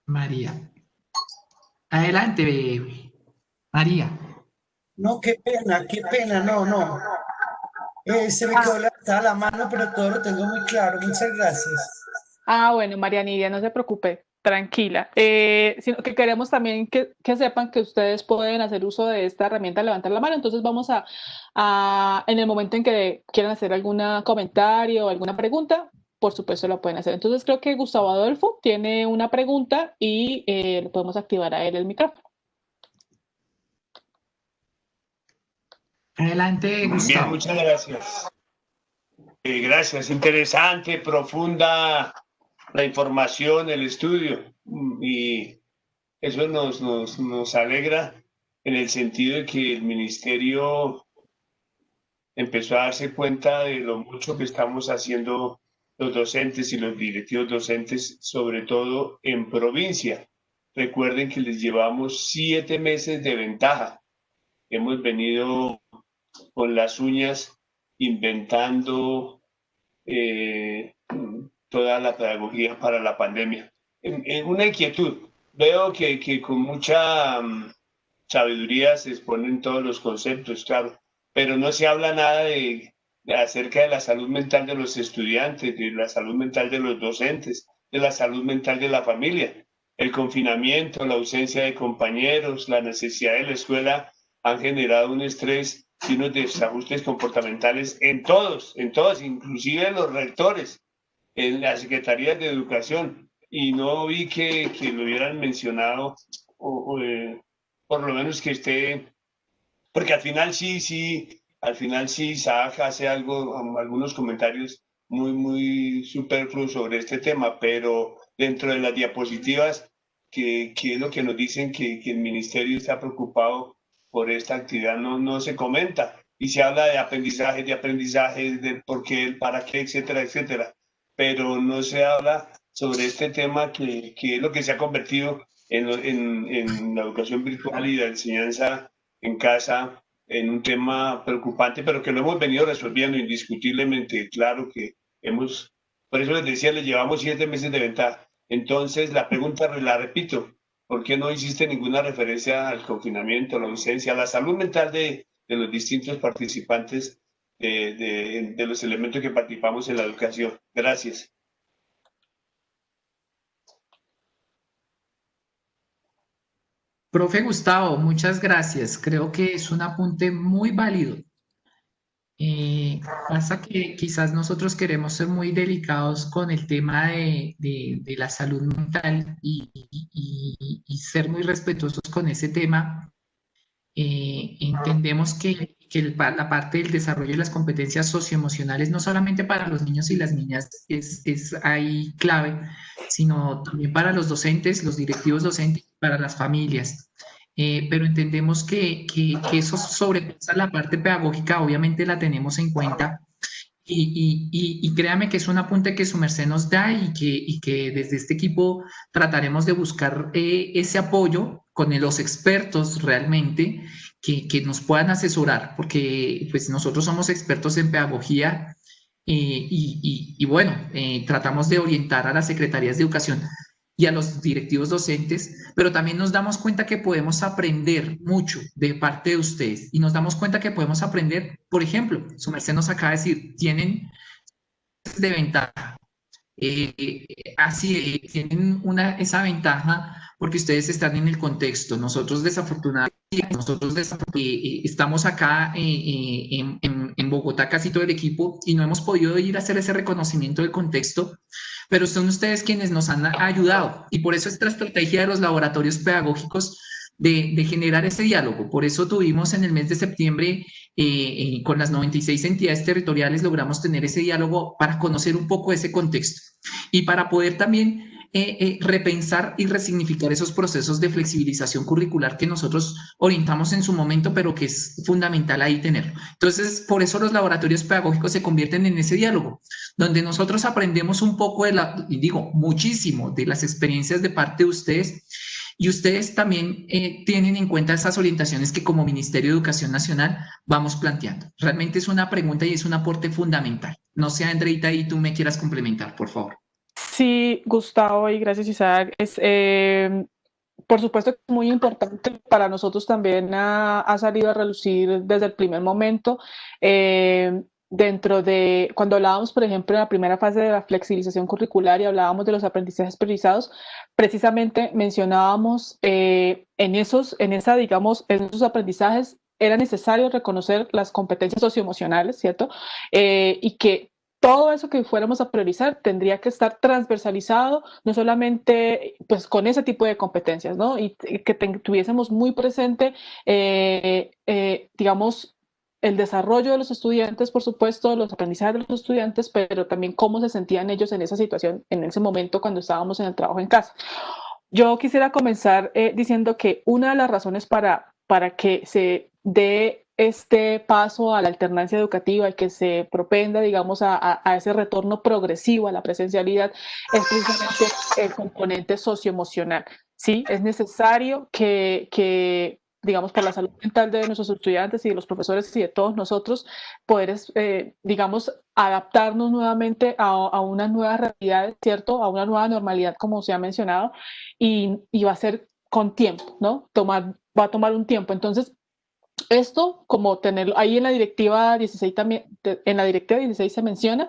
María. Adelante, María. No, qué pena, no. Se me quedó levantada la mano, pero todo lo tengo muy claro. Muchas gracias. Bueno, María Nidia, no se preocupe, tranquila. Sino que queremos también que sepan que ustedes pueden hacer uso de esta herramienta, levantar la mano. Entonces vamos en el momento en que quieran hacer algún comentario o alguna pregunta, por supuesto lo pueden hacer. Entonces creo que Gustavo Adolfo tiene una pregunta y le podemos activar a él el micrófono. Adelante, Gustavo. Bien, muchas gracias. Gracias, interesante, profunda la información, el estudio, y eso nos alegra en el sentido de que el ministerio empezó a darse cuenta de lo mucho que estamos haciendo los docentes y los directivos docentes, sobre todo en provincia. Recuerden que les llevamos 7 meses de ventaja. Hemos venido con las uñas inventando toda la pedagogía para la pandemia. En una inquietud, veo que con mucha sabiduría se exponen todos los conceptos, claro, pero no se habla nada acerca de la salud mental de los estudiantes, de la salud mental de los docentes, de la salud mental de la familia. El confinamiento, la ausencia de compañeros, la necesidad de la escuela han generado un estrés y unos desajustes comportamentales en todos, inclusive en los rectores, en las secretarías de educación, y no vi que lo hubieran mencionado, por lo menos que esté, porque al final sí, Isaac hace algunos comentarios muy superfluos sobre este tema, pero dentro de las diapositivas, que es lo que nos dicen que el ministerio está preocupado por esta actividad, no se comenta, y se habla de aprendizaje, del por qué, el para qué, etcétera, pero no se habla sobre este tema que es lo que se ha convertido en la educación virtual y la enseñanza en casa en un tema preocupante, pero que lo hemos venido resolviendo indiscutiblemente. Claro que por eso les decía, les llevamos 7 meses de ventaja. Entonces, la pregunta la repito, ¿por qué no hiciste ninguna referencia al confinamiento, a la ausencia, a la salud mental de los distintos participantes, de los elementos que participamos en la educación? Gracias. Profe Gustavo, muchas gracias. Creo que es un apunte muy válido. Pasa que quizás nosotros queremos ser muy delicados con el tema de la salud mental y ser muy respetuosos con ese tema. Entendemos que la parte del desarrollo de las competencias socioemocionales, no solamente para los niños y las niñas es ahí clave, sino también para los docentes, los directivos docentes, para las familias. Pero entendemos que eso sobrepasa la parte pedagógica, obviamente la tenemos en cuenta, y créame que es un apunte que su merced nos da y que desde este equipo trataremos de buscar ese apoyo con los expertos realmente que nos puedan asesorar, porque pues nosotros somos expertos en pedagogía y bueno, tratamos de orientar a las secretarías de educación y a los directivos docentes, pero también nos damos cuenta que podemos aprender mucho de parte de ustedes y nos damos cuenta que podemos aprender, por ejemplo, su merced nos acaba de decir, tienen de ventaja. Así tienen esa ventaja porque ustedes están en el contexto. Nosotros desafortunadamente, estamos acá en Bogotá casi todo el equipo y no hemos podido ir a hacer ese reconocimiento del contexto, pero son ustedes quienes nos han ayudado y por eso esta estrategia de los laboratorios pedagógicos de generar ese diálogo. Por eso tuvimos en el mes de septiembre con las 96 entidades territoriales logramos tener ese diálogo para conocer un poco ese contexto y para poder también repensar y resignificar esos procesos de flexibilización curricular que nosotros orientamos en su momento, pero que es fundamental ahí tenerlo. Entonces, por eso los laboratorios pedagógicos se convierten en ese diálogo, donde nosotros aprendemos un poco y digo, muchísimo de las experiencias de parte de ustedes y ustedes también tienen en cuenta esas orientaciones que como Ministerio de Educación Nacional vamos planteando. Realmente es una pregunta y es un aporte fundamental. No sé, Andreita, y tú me quieras complementar, por favor. Sí, Gustavo, y gracias, Isaac. Por supuesto que es muy importante para nosotros también ha salido a relucir desde el primer momento. Dentro de, cuando hablábamos, por ejemplo, en la primera fase de la flexibilización curricular y hablábamos de los aprendizajes priorizados, precisamente mencionábamos en esos aprendizajes era necesario reconocer las competencias socioemocionales, ¿cierto? Y que todo eso que fuéramos a priorizar tendría que estar transversalizado, no solamente pues con ese tipo de competencias, ¿no? Y que tuviésemos muy presente, digamos, el desarrollo de los estudiantes, por supuesto, los aprendizajes de los estudiantes, pero también cómo se sentían ellos en esa situación, en ese momento cuando estábamos en el trabajo en casa. Yo quisiera comenzar diciendo que una de las razones para que se dé este paso a la alternancia educativa y que se propenda, digamos, a ese retorno progresivo a la presencialidad es precisamente el componente socioemocional. Sí, es necesario que digamos, para la salud mental de nuestros estudiantes y de los profesores y de todos nosotros, poder, digamos, adaptarnos nuevamente a una nueva realidad, ¿cierto? A una nueva normalidad, como se ha mencionado, y va a ser con tiempo, ¿no? Va a tomar un tiempo. Entonces, esto, como tenerlo ahí en la directiva 16 también, en la directiva 16 se menciona,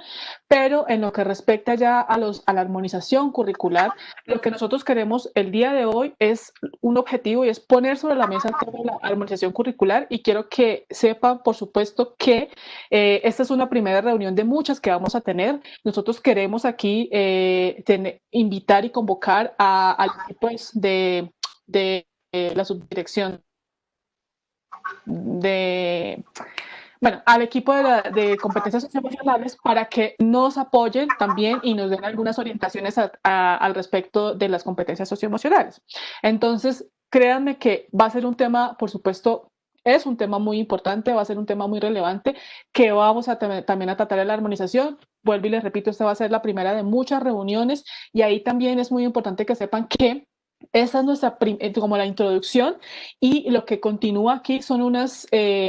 pero en lo que respecta ya a la armonización curricular, lo que nosotros queremos el día de hoy es un objetivo y es poner sobre la mesa toda la armonización curricular y quiero que sepan, por supuesto, que esta es una primera reunión de muchas que vamos a tener. Nosotros queremos aquí invitar y convocar al equipo de la subdirección al equipo de competencias socioemocionales para que nos apoyen también y nos den algunas orientaciones al respecto de las competencias socioemocionales. Entonces, créanme que va a ser un tema, por supuesto, es un tema muy importante, va a ser un tema muy relevante que vamos a también a tratar en la armonización. Vuelvo y les repito, esta va a ser la primera de muchas reuniones y ahí también es muy importante que sepan que esa es nuestra como la introducción y lo que continúa aquí son unas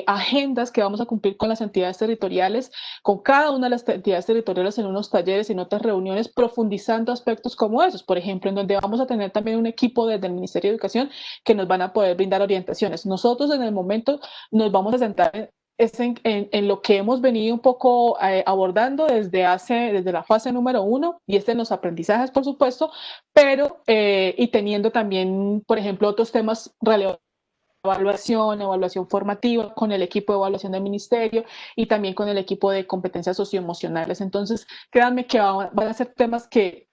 agendas que vamos a cumplir con las entidades territoriales, con cada una de las entidades territoriales en unos talleres y en otras reuniones profundizando aspectos como esos, por ejemplo, en donde vamos a tener también un equipo desde el Ministerio de Educación que nos van a poder brindar orientaciones. Nosotros en el momento nos vamos a sentar en lo que hemos venido un poco abordando desde la fase número 1 y en los aprendizajes, por supuesto, pero y teniendo también, por ejemplo, otros temas relevantes evaluación formativa, con el equipo de evaluación del ministerio y también con el equipo de competencias socioemocionales. Entonces, créanme que van a ser temas que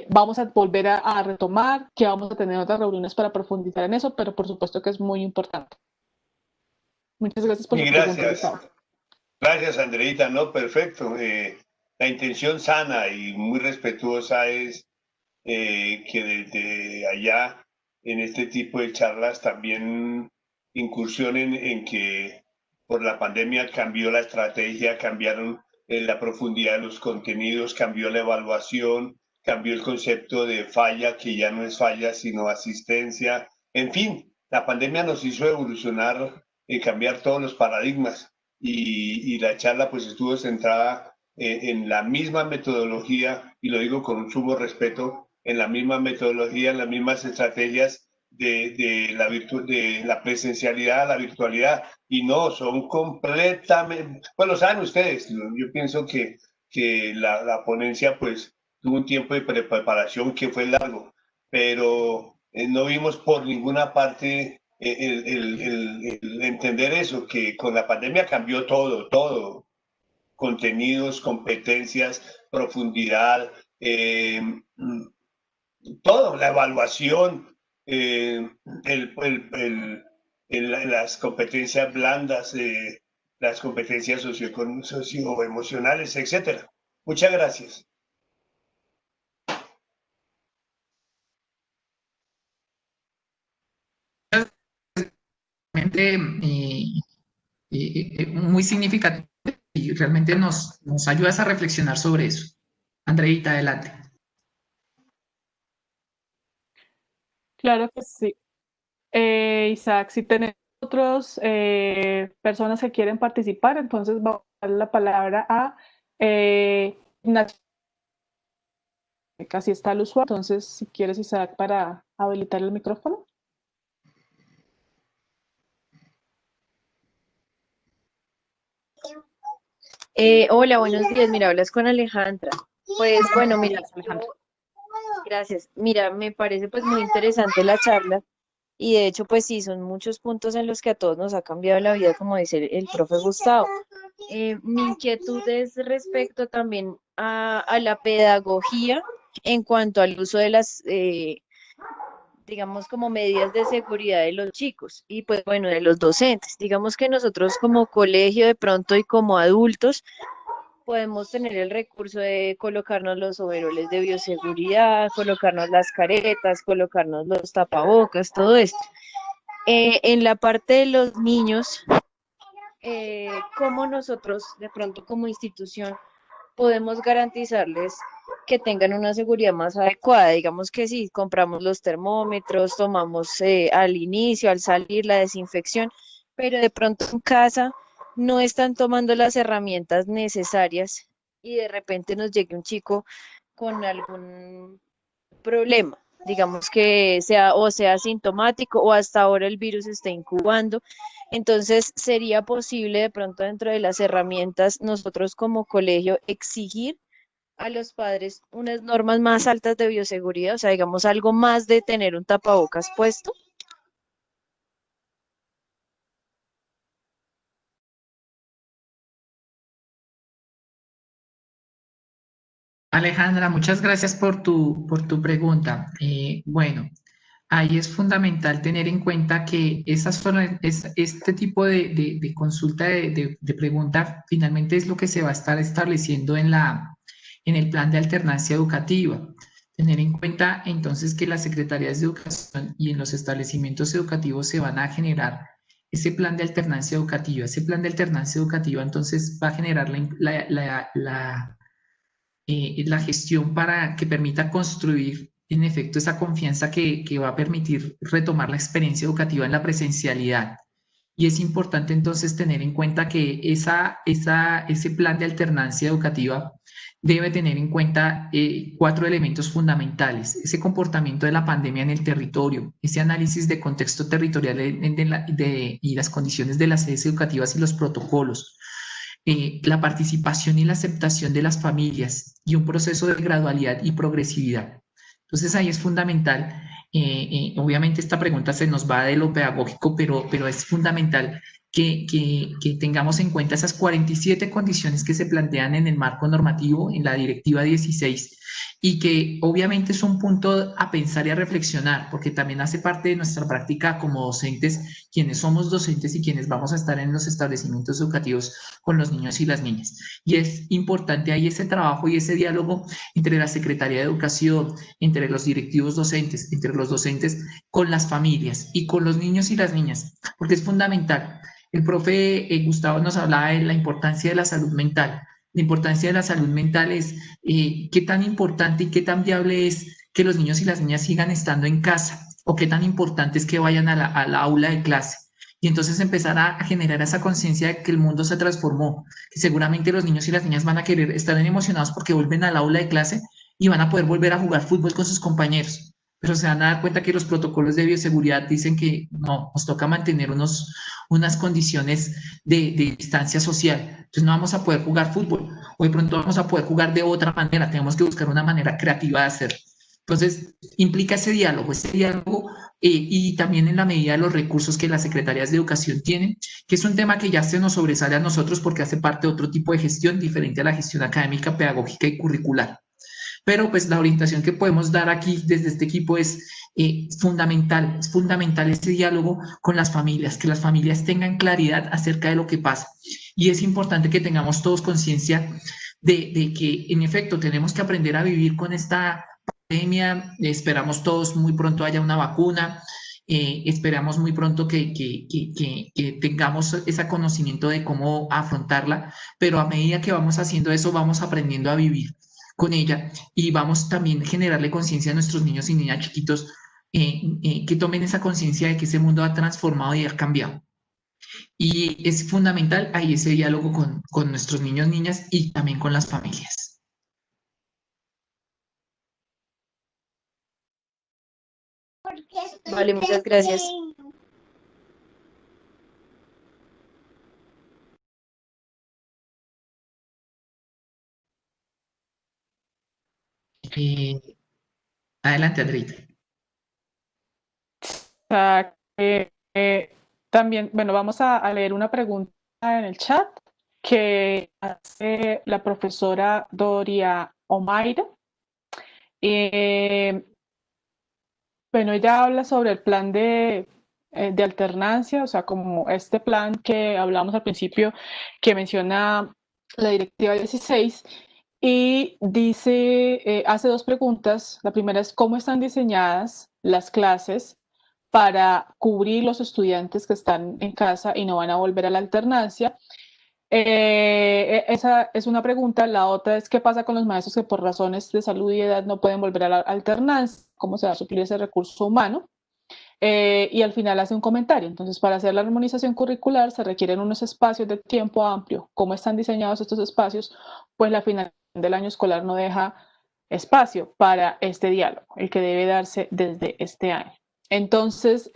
vamos a volver a retomar, que vamos a tener otras reuniones para profundizar en eso, pero por supuesto que es muy importante. Muchas gracias por su pregunta, Gustavo. Gracias, Andreita, no, perfecto. La intención sana y muy respetuosa es que desde allá, en este tipo de charlas, también incursionen en que por la pandemia cambió la estrategia, cambiaron la profundidad de los contenidos, cambió la evaluación, cambió el concepto de falla, que ya no es falla, sino asistencia. En fin, la pandemia nos hizo evolucionar y cambiar todos los paradigmas. Y la charla pues estuvo centrada en la misma metodología, y lo digo con un sumo respeto, en la misma metodología, en las mismas estrategias de la presencialidad a la virtualidad, y no, son completamente, pues lo saben ustedes, yo pienso que la ponencia pues tuvo un tiempo de preparación que fue largo, pero no vimos por ninguna parte el entender eso, que con la pandemia cambió todo, contenidos, competencias, profundidad, todo, la evaluación, las competencias blandas, las competencias socioemocionales, etcétera. Muchas gracias. Muy significativo y realmente nos ayudas a reflexionar sobre eso. Andreita, adelante. Claro que sí. Isaac, si tenemos otras personas que quieren participar, entonces vamos a dar la palabra a Ignacio. Casi está el usuario, entonces si quieres, Isaac, para habilitar el micrófono. Hola, buenos días. Mira, hablas con Alejandra. Pues bueno, mira, Alejandra. gracias. Mira, me parece pues muy interesante la charla y de hecho pues sí, son muchos puntos en los que a todos nos ha cambiado la vida, como dice el profe Gustavo. Mi inquietud es respecto también a la pedagogía en cuanto al uso de las, digamos, como medidas de seguridad de los chicos y pues bueno, de los docentes. Digamos que nosotros como colegio de pronto y como adultos podemos tener el recurso de colocarnos los overoles de bioseguridad, colocarnos las caretas, colocarnos los tapabocas, todo esto. En la parte de los niños, ¿cómo nosotros de pronto como institución podemos garantizarles que tengan una seguridad más adecuada? Digamos que si compramos los termómetros, tomamos al inicio, al salir la desinfección, pero de pronto en casa no están tomando las herramientas necesarias y de repente nos llegue un chico con algún problema, digamos que sea asintomático o hasta ahora el virus está incubando. Entonces, ¿sería posible de pronto dentro de las herramientas nosotros como colegio exigir a los padres unas normas más altas de bioseguridad? O sea, digamos algo más de tener un tapabocas puesto. Alejandra, muchas gracias por tu pregunta. Bueno, ahí es fundamental tener en cuenta que este tipo de consulta, de pregunta, finalmente es lo que se va a estar estableciendo en el plan de alternancia educativa. Tener en cuenta entonces que las secretarías de educación y en los establecimientos educativos se van a generar ese plan de alternancia educativa. Ese plan de alternancia educativa entonces va a generar la gestión para que permita construir en efecto esa confianza que va a permitir retomar la experiencia educativa en la presencialidad. Y es importante entonces tener en cuenta que ese plan de alternancia educativa debe tener en cuenta 4 elementos fundamentales: ese comportamiento de la pandemia en el territorio, ese análisis de contexto territorial y las condiciones de las sedes educativas y los protocolos, la participación y la aceptación de las familias y un proceso de gradualidad y progresividad. Entonces ahí es fundamental Obviamente esta pregunta se nos va de lo pedagógico, pero es fundamental que tengamos en cuenta esas 47 condiciones que se plantean en el marco normativo, en la Directiva 16, y que obviamente es un punto a pensar y a reflexionar, porque también hace parte de nuestra práctica como docentes, quienes somos docentes y quienes vamos a estar en los establecimientos educativos con los niños y las niñas. Y es importante ahí ese trabajo y ese diálogo entre la Secretaría de Educación, entre los directivos docentes, entre los docentes, con las familias y con los niños y las niñas, porque es fundamental. El profe Gustavo nos hablaba de la importancia de la salud mental. La importancia de la salud mental es qué tan importante y qué tan viable es que los niños y las niñas sigan estando en casa o qué tan importante es que vayan a la aula de clase. Y entonces empezar a generar esa conciencia de que el mundo se transformó, que seguramente los niños y las niñas van a querer estar emocionados porque vuelven al aula de clase y van a poder volver a jugar fútbol con sus compañeros. Pero se van a dar cuenta que los protocolos de bioseguridad dicen que no, nos toca mantener unas condiciones de distancia social. Entonces no vamos a poder jugar fútbol o de pronto vamos a poder jugar de otra manera. Tenemos que buscar una manera creativa de hacerlo. Entonces, implica ese diálogo y también en la medida de los recursos que las secretarías de educación tienen, que es un tema que ya se nos sobresale a nosotros porque hace parte de otro tipo de gestión diferente a la gestión académica, pedagógica y curricular. Pero pues la orientación que podemos dar aquí desde este equipo es fundamental ese diálogo con las familias, que las familias tengan claridad acerca de lo que pasa. Y es importante que tengamos todos conciencia de que en efecto tenemos que aprender a vivir con esta pandemia, esperamos todos muy pronto haya una vacuna, esperamos muy pronto que tengamos ese conocimiento de cómo afrontarla, pero a medida que vamos haciendo eso vamos aprendiendo a vivir con ella y vamos también a generarle conciencia a nuestros niños y niñas chiquitos que tomen esa conciencia de que ese mundo ha transformado y ha cambiado. Y es fundamental ahí ese diálogo con nuestros niños, niñas y también con las familias. Vale, muchas gracias. Adelante, Andreita. También, bueno, vamos a leer una pregunta en el chat que hace la profesora Doria Omaira. Bueno, ella habla sobre el plan de alternancia, o sea, como este plan que hablamos al principio, que menciona la Directiva 16, y dice, hace dos preguntas. La primera es, ¿cómo están diseñadas las clases para cubrir los estudiantes que están en casa y no van a volver a la alternancia? Esa es una pregunta. La otra es, ¿qué pasa con los maestros que por razones de salud y edad no pueden volver a la alternancia? ¿Cómo se va a suplir ese recurso humano? Y al final hace un comentario. Entonces, para hacer la armonización curricular se requieren unos espacios de tiempo amplio. ¿Cómo están diseñados estos espacios? Pues la finalización del año escolar no deja espacio para este diálogo, el que debe darse desde este año. Entonces,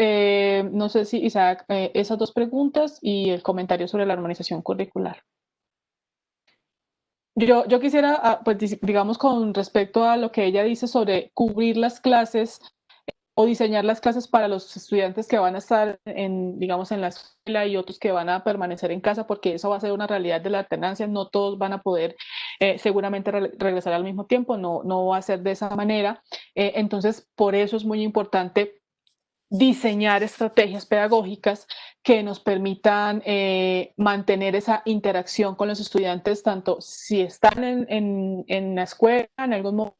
no sé si Isaac, esas dos preguntas y el comentario sobre la armonización curricular. Yo quisiera, pues digamos, con respecto a lo que ella dice sobre cubrir las clases o diseñar las clases para los estudiantes que van a estar digamos, en la escuela y otros que van a permanecer en casa, porque eso va a ser una realidad de la alternancia. No todos van a poder seguramente regresar al mismo tiempo, no va a ser de esa manera. Entonces, por eso es muy importante diseñar estrategias pedagógicas que nos permitan mantener esa interacción con los estudiantes, tanto si están en la escuela, en algún momento.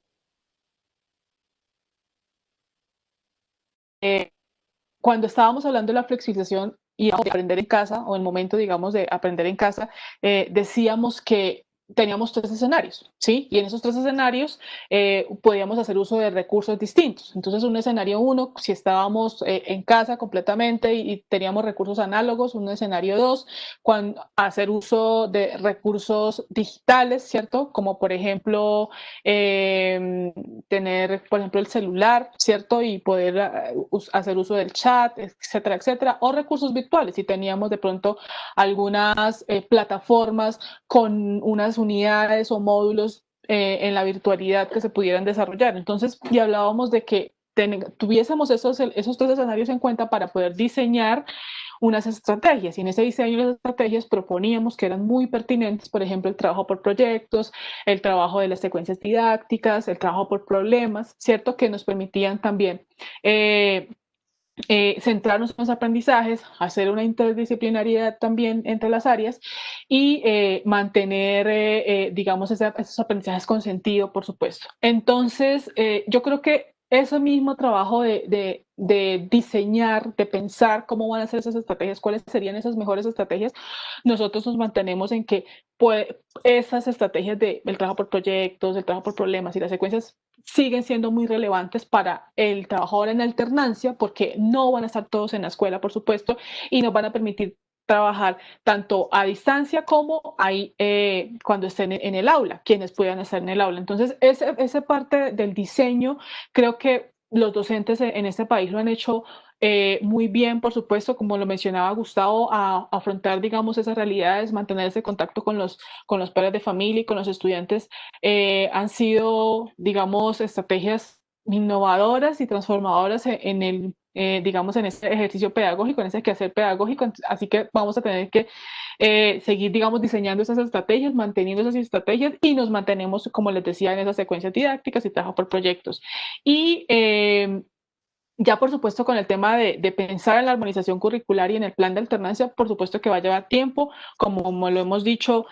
Cuando estábamos hablando de la flexibilización y de aprender en casa, o el momento, digamos, de aprender en casa, decíamos que teníamos tres escenarios, ¿sí? Y en esos tres escenarios podíamos hacer uso de recursos distintos. Entonces, un escenario 1, si estábamos en casa completamente y teníamos recursos análogos. Un escenario 2, hacer uso de recursos digitales, ¿cierto? Como, por ejemplo, tener, por ejemplo, el celular, ¿cierto? Y poder hacer uso del chat, etcétera, etcétera. O recursos virtuales, si teníamos de pronto algunas plataformas con unas unidades o módulos en la virtualidad que se pudieran desarrollar. Entonces, y hablábamos de que tuviésemos esos tres escenarios en cuenta para poder diseñar unas estrategias, y en ese diseño de las estrategias proponíamos que eran muy pertinentes, por ejemplo, el trabajo por proyectos, el trabajo de las secuencias didácticas, el trabajo por problemas, ¿cierto? Que nos permitían también centrarnos en los aprendizajes, hacer una interdisciplinariedad también entre las áreas y mantener, digamos, esos aprendizajes con sentido, por supuesto. Entonces, yo creo que ese mismo trabajo de diseñar, de pensar cómo van a ser esas estrategias, cuáles serían esas mejores estrategias, nosotros nos mantenemos en que esas estrategias del trabajo por proyectos, el trabajo por problemas y las secuencias siguen siendo muy relevantes para el trabajo ahora en alternancia, porque no van a estar todos en la escuela, por supuesto, y nos van a permitir trabajar tanto a distancia como ahí cuando estén en el aula, quienes puedan estar en el aula. Entonces, esa parte del diseño, creo que los docentes en este país lo han hecho muy bien, por supuesto, como lo mencionaba Gustavo, a afrontar, digamos, esas realidades, mantener ese contacto con los padres de familia y con los estudiantes, han sido, digamos, estrategias innovadoras y transformadoras en el, digamos, en este ejercicio pedagógico, en ese quehacer pedagógico. Así que vamos a tener que seguir, digamos, diseñando esas estrategias, manteniendo esas estrategias, y nos mantenemos, como les decía, en esas secuencias didácticas y trabajo por proyectos. Y ya, por supuesto, con el tema de pensar en la armonización curricular y en el plan de alternancia, por supuesto que va a llevar tiempo, como lo hemos dicho,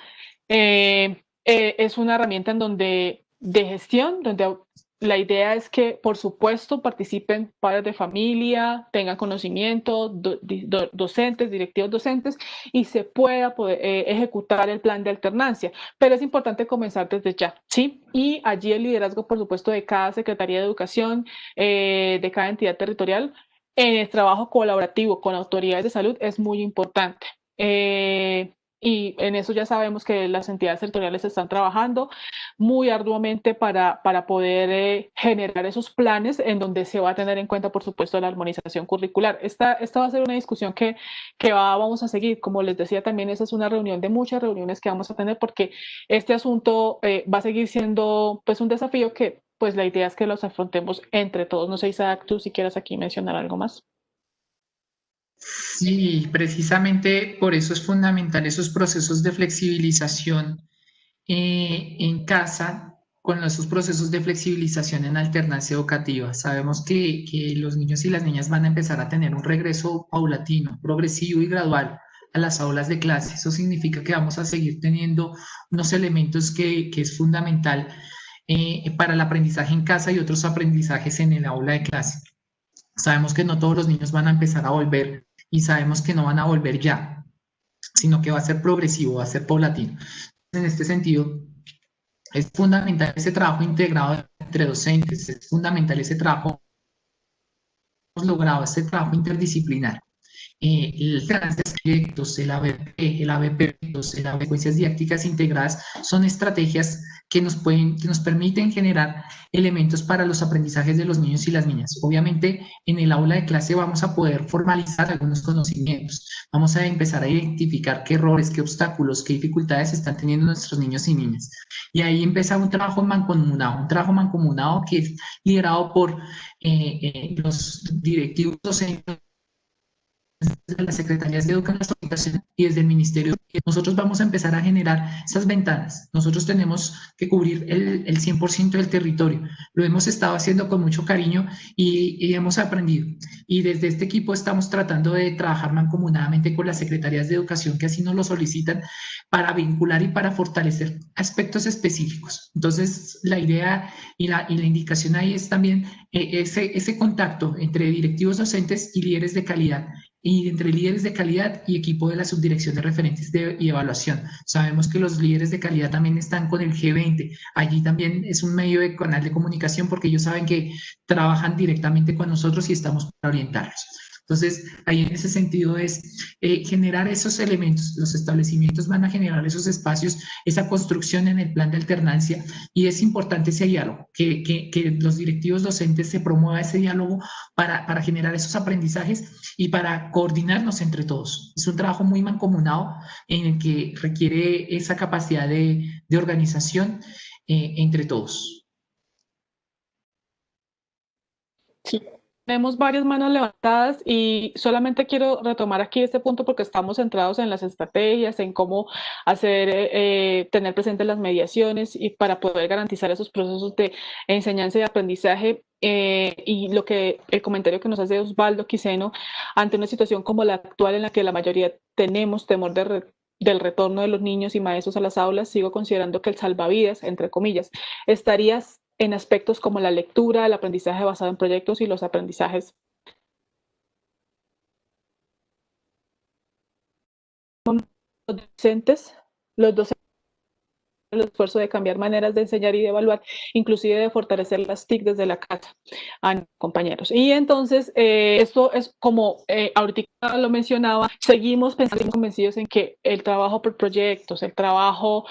es una herramienta en donde de gestión, donde la idea es que, por supuesto, participen padres de familia, tengan conocimiento, docentes, directivos docentes, y se pueda poder, ejecutar el plan de alternancia. Pero es importante comenzar desde ya, ¿sí? Y allí el liderazgo, por supuesto, de cada Secretaría de Educación, de cada entidad territorial, en el trabajo colaborativo con autoridades de salud es muy importante. Y en eso ya sabemos que las entidades territoriales están trabajando muy arduamente para poder generar esos planes en donde se va a tener en cuenta, por supuesto, la armonización curricular. Esta va a ser una discusión que vamos a seguir. Como les decía, también esa es una reunión de muchas reuniones que vamos a tener, porque este asunto va a seguir siendo pues un desafío que pues la idea es que los afrontemos entre todos. No sé, Isaac, tú si quieres aquí mencionar algo más. Sí, precisamente por eso es fundamental esos procesos de flexibilización en casa, con esos procesos de flexibilización en alternancia educativa. Sabemos que los niños y las niñas van a empezar a tener un regreso paulatino, progresivo y gradual a las aulas de clase. Eso significa que vamos a seguir teniendo unos elementos que es fundamental para el aprendizaje en casa y otros aprendizajes en el aula de clase. Sabemos que no todos los niños van a empezar a volver, y sabemos que no van a volver ya, sino que va a ser progresivo, va a ser paulatino. En este sentido, es fundamental ese trabajo integrado entre docentes, es fundamental ese trabajo, hemos logrado ese trabajo interdisciplinar. El proyectos, el ABP, el ABP, las secuencias didácticas integradas son estrategias que nos permiten generar elementos para los aprendizajes de los niños y las niñas. Obviamente, en el aula de clase vamos a poder formalizar algunos conocimientos, vamos a empezar a identificar qué errores, qué obstáculos, qué dificultades están teniendo nuestros niños y niñas. Y ahí empieza un trabajo mancomunado que es liderado por los directivos docentes de las Secretarías de Educación y desde el Ministerio. Nosotros vamos a empezar a generar esas ventanas. Nosotros tenemos que cubrir el 100% del territorio. Lo hemos estado haciendo con mucho cariño y hemos aprendido. Y desde este equipo estamos tratando de trabajar mancomunadamente con las Secretarías de Educación que así nos lo solicitan, para vincular y para fortalecer aspectos específicos. Entonces, la idea y la indicación ahí es también ese contacto entre directivos docentes y líderes de calidad, y entre líderes de calidad y equipo de la subdirección de referentes y evaluación. Sabemos que los líderes de calidad también están con el G20. Allí también es un medio de canal de comunicación, porque ellos saben que trabajan directamente con nosotros y estamos para orientarlos. Entonces, ahí en ese sentido es generar esos elementos. Los establecimientos van a generar esos espacios, esa construcción en el plan de alternancia, y es importante ese diálogo, que los directivos docentes se promueva ese diálogo para generar esos aprendizajes y para coordinarnos entre todos. Es un trabajo muy mancomunado en el que requiere esa capacidad de organización entre todos. Sí. Tenemos varias manos levantadas y solamente quiero retomar aquí este punto porque estamos centrados en las estrategias, en cómo hacer, tener presentes las mediaciones y para poder garantizar esos procesos de enseñanza y aprendizaje. Y el comentario que nos hace Osvaldo Quiseno, ante una situación como la actual en la que la mayoría tenemos temor del retorno de los niños y maestros a las aulas, sigo considerando que el salvavidas, entre comillas, estarías en aspectos como la lectura, el aprendizaje basado en proyectos y los aprendizajes docentes, los docentes el esfuerzo de cambiar maneras de enseñar y de evaluar, inclusive de fortalecer las TIC desde la casa a compañeros. Y entonces, esto es como ahorita lo mencionaba, seguimos pensando y convencidos en que el trabajo por proyectos, el trabajo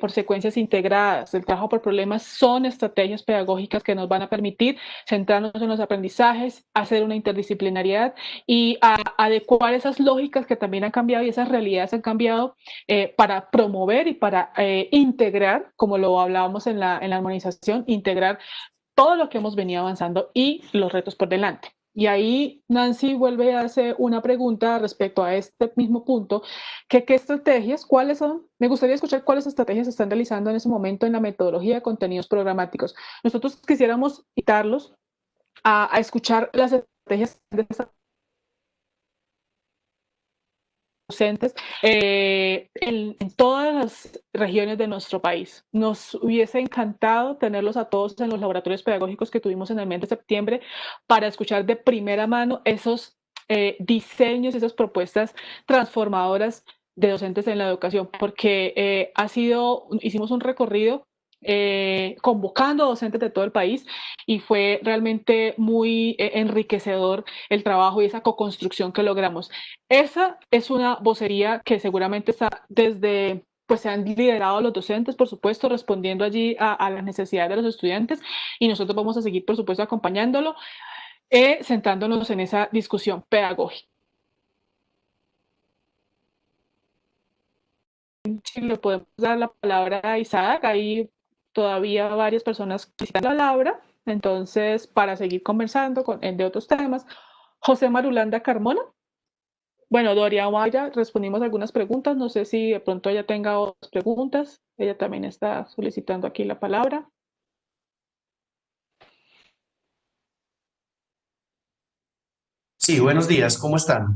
por secuencias integradas, el trabajo por problemas son estrategias pedagógicas que nos van a permitir centrarnos en los aprendizajes, hacer una interdisciplinariedad y adecuar esas lógicas que también han cambiado y esas realidades han cambiado para promover y para integrar, como lo hablábamos en la armonización, integrar todo lo que hemos venido avanzando y los retos por delante. Y ahí Nancy vuelve a hacer una pregunta respecto a este mismo punto, que qué estrategias, cuáles son, me gustaría escuchar cuáles estrategias se están realizando en ese momento en la metodología de contenidos programáticos. Nosotros quisiéramos invitarlos a escuchar las estrategias de esta docentes en todas las regiones de nuestro país. Nos hubiese encantado tenerlos a todos en los laboratorios pedagógicos que tuvimos en el mes de septiembre para escuchar de primera mano esos diseños, esas propuestas transformadoras de docentes en la educación, porque hicimos un recorrido convocando a docentes de todo el país y fue realmente muy enriquecedor el trabajo y esa co-construcción que logramos. Esa es una vocería que seguramente está pues se han liderado los docentes, por supuesto, respondiendo allí a las necesidades de los estudiantes y nosotros vamos a seguir, por supuesto, acompañándolo, sentándonos en esa discusión pedagógica. Si le podemos dar la palabra a Isaac, hay todavía varias personas que necesitan la palabra, entonces para seguir conversando de otros temas. José Marulanda Carmona. Bueno, Doria Maya, respondimos algunas preguntas, no sé si de pronto ella tenga otras preguntas, ella también está solicitando aquí la palabra. Sí, buenos días, ¿cómo están?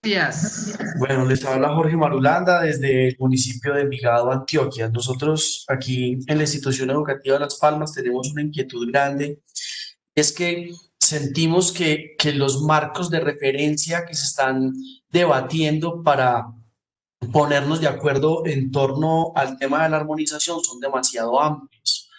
Gracias. Bueno, les habla Jorge Marulanda desde el municipio de Envigado, Antioquia. Nosotros aquí en la institución educativa Las Palmas tenemos una inquietud grande, es que sentimos que los marcos de referencia que se están debatiendo para ponernos de acuerdo en torno al tema de la armonización son demasiado amplios.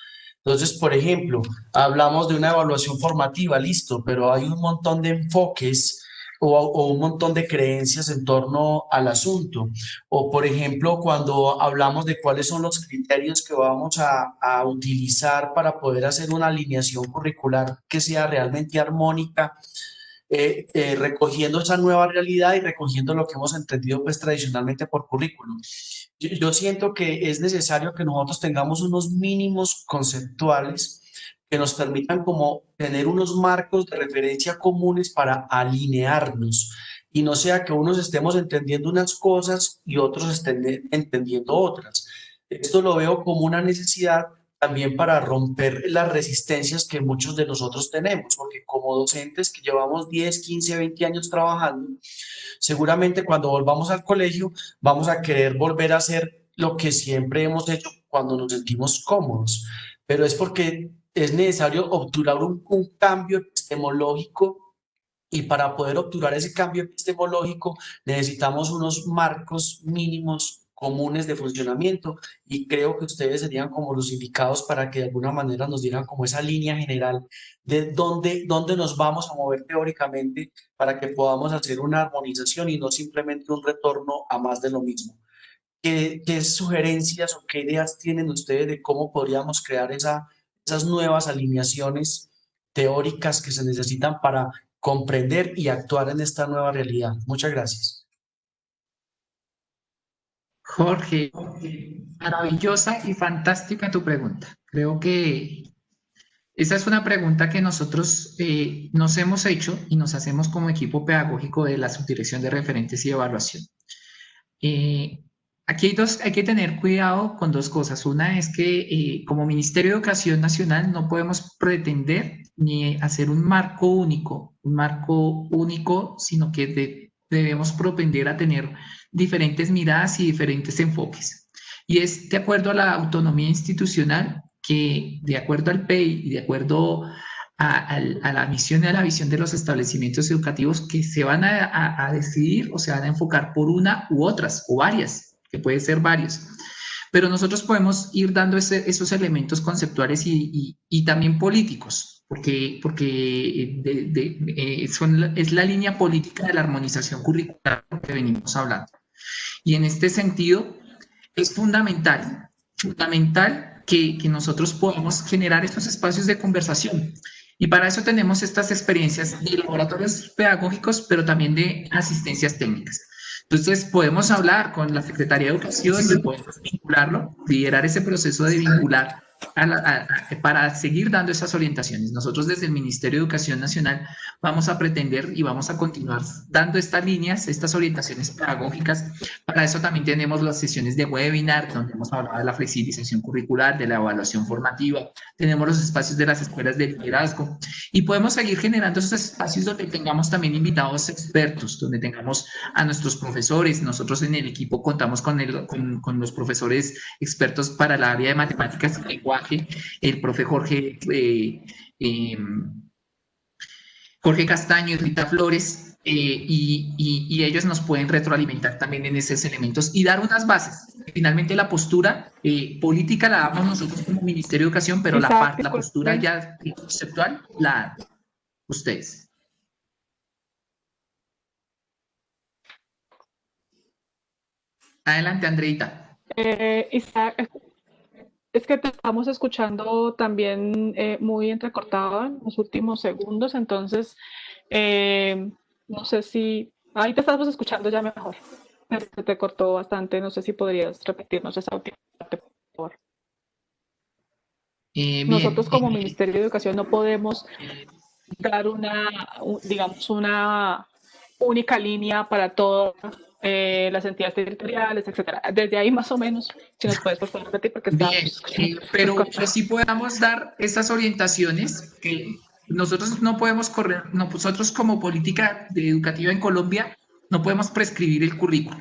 Entonces, por ejemplo, hablamos de una evaluación formativa, listo, pero hay un montón de enfoques o un montón de creencias en torno al asunto. O, por ejemplo, cuando hablamos de cuáles son los criterios que vamos a utilizar para poder hacer una alineación curricular que sea realmente armónica, recogiendo esa nueva realidad y recogiendo lo que hemos entendido pues tradicionalmente por currículum. Yo siento que es necesario que nosotros tengamos unos mínimos conceptuales que nos permitan como tener unos marcos de referencia comunes para alinearnos y no sea que unos estemos entendiendo unas cosas y otros estén entendiendo otras. Esto lo veo como una necesidad también para romper las resistencias que muchos de nosotros tenemos, porque como docentes que llevamos 10, 15, 20 años trabajando, seguramente cuando volvamos al colegio vamos a querer volver a hacer lo que siempre hemos hecho cuando nos sentimos cómodos, pero es porque es necesario obturar un cambio epistemológico y para poder obturar ese cambio epistemológico necesitamos unos marcos mínimos comunes de funcionamiento y creo que ustedes serían como los indicados para que de alguna manera nos dieran como esa línea general de dónde nos vamos a mover teóricamente para que podamos hacer una armonización y no simplemente un retorno a más de lo mismo. ¿Qué sugerencias o qué ideas tienen ustedes de cómo podríamos crear esas nuevas alineaciones teóricas que se necesitan para comprender y actuar en esta nueva realidad? Muchas gracias. Jorge, maravillosa y fantástica tu pregunta. Creo que Esa es una pregunta que nosotros nos hemos hecho y nos hacemos como equipo pedagógico de la Subdirección de Referentes y Evaluación. Aquí hay que tener cuidado con dos cosas. Una es que como Ministerio de Educación Nacional no podemos pretender ni hacer un marco único, sino que debemos propender a tener diferentes miradas y diferentes enfoques. Y es de acuerdo a la autonomía institucional que, de acuerdo al PEI y de acuerdo a la misión y a la visión de los establecimientos educativos, que se van a decidir o se van a enfocar por una u otras o varias, que puede ser varios. Pero nosotros podemos ir dando esos elementos conceptuales y también políticos, porque es la línea política de la armonización curricular que venimos hablando. Y en este sentido es fundamental que nosotros podamos generar estos espacios de conversación. Y para eso tenemos estas experiencias de laboratorios pedagógicos, pero también de asistencias técnicas. Entonces, podemos hablar con la Secretaría de Educación y podemos vincularlo, liderar ese proceso de vincular para seguir dando esas orientaciones. Nosotros desde el Ministerio de Educación Nacional vamos a pretender y vamos a continuar dando estas líneas, estas orientaciones pedagógicas. Para eso también tenemos las sesiones de webinar, donde hemos hablado de la flexibilización curricular, de la evaluación formativa, tenemos los espacios de las escuelas de liderazgo y podemos seguir generando esos espacios donde tengamos también invitados expertos, donde tengamos a nuestros profesores. Nosotros en el equipo contamos con los profesores expertos para el área de matemáticas y lenguaje, el profe Jorge Castaño y Rita Flores, y ellos nos pueden retroalimentar también en esos elementos y dar unas bases. Finalmente la postura política la damos nosotros como Ministerio de Educación, pero la postura ya conceptual la dan ustedes. Adelante, Andreita. Isaac, es que te estamos escuchando también muy entrecortado en los últimos segundos, entonces no sé si... Ahí te estamos escuchando ya mejor, pero se te cortó bastante, no sé si podrías repetirnos esa última parte, por favor. Nosotros como Ministerio de Educación no podemos dar digamos, una única línea para todas las entidades territoriales, etcétera. Desde ahí más o menos, si nos puedes por favor repetir, porque pero sí podamos dar esas orientaciones que nosotros no podemos correr, nosotros como política educativa en Colombia no podemos prescribir el currículo.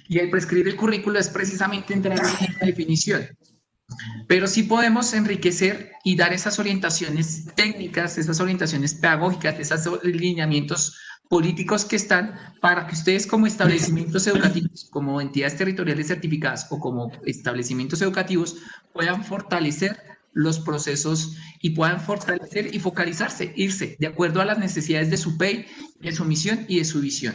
Y el prescribir el currículo es precisamente entrar en la definición. Pero sí podemos enriquecer y dar esas orientaciones técnicas, esas orientaciones pedagógicas, esos lineamientos políticos que están para que ustedes como establecimientos educativos, como entidades territoriales certificadas o como establecimientos educativos puedan fortalecer los procesos y puedan fortalecer y focalizarse, irse de acuerdo a las necesidades de su PEI, de su misión y de su visión.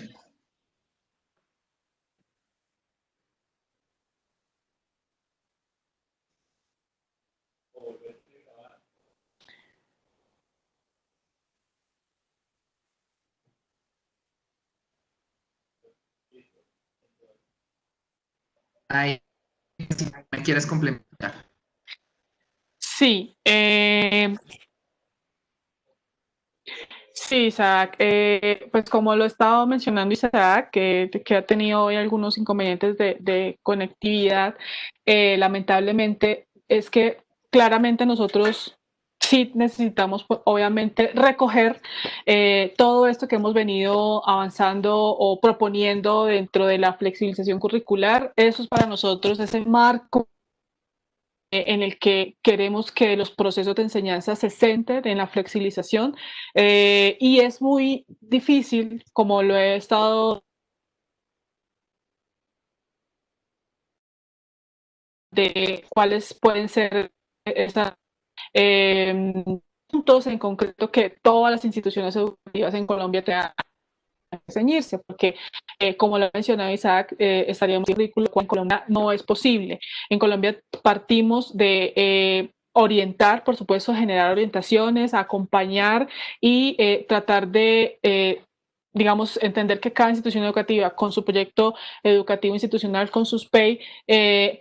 Ahí, si me quieres complementar. Sí, sí, Isaac, pues como lo he estado mencionando Isaac, que ha tenido hoy algunos inconvenientes de conectividad, lamentablemente es que claramente nosotros sí necesitamos, pues, obviamente, recoger todo esto que hemos venido avanzando o proponiendo dentro de la flexibilización curricular. Eso es para nosotros ese marco en el que queremos que los procesos de enseñanza se centren en la flexibilización y es muy difícil, como lo he estado de cuáles pueden ser esas puntos en concreto que todas las instituciones educativas en Colombia tengan que ceñirse, porque como lo mencionaba Isaac, estaríamos en ridículo cuando en Colombia no es posible. En Colombia partimos de orientar, por supuesto, generar orientaciones, acompañar y tratar de digamos, entender que cada institución educativa con su proyecto educativo institucional, con sus PEI,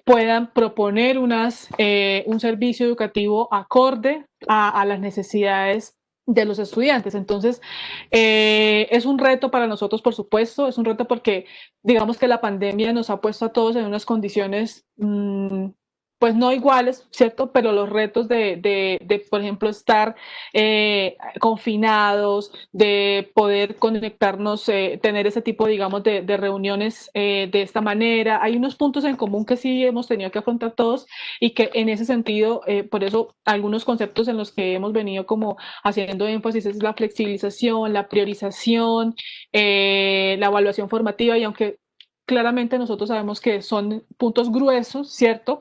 puedan proponer un servicio educativo acorde a las necesidades de los estudiantes. Entonces, es un reto para nosotros, por supuesto, es un reto porque digamos que la pandemia nos ha puesto a todos en unas condiciones pues no iguales, ¿cierto? Pero los retos de por ejemplo, estar confinados, de poder conectarnos, tener ese tipo, digamos, de reuniones de esta manera. Hay unos puntos en común que sí hemos tenido que afrontar todos y que en ese sentido, por eso algunos conceptos en los que hemos venido como haciendo énfasis es la flexibilización, la priorización, la evaluación formativa y aunque claramente nosotros sabemos que son puntos gruesos, ¿cierto?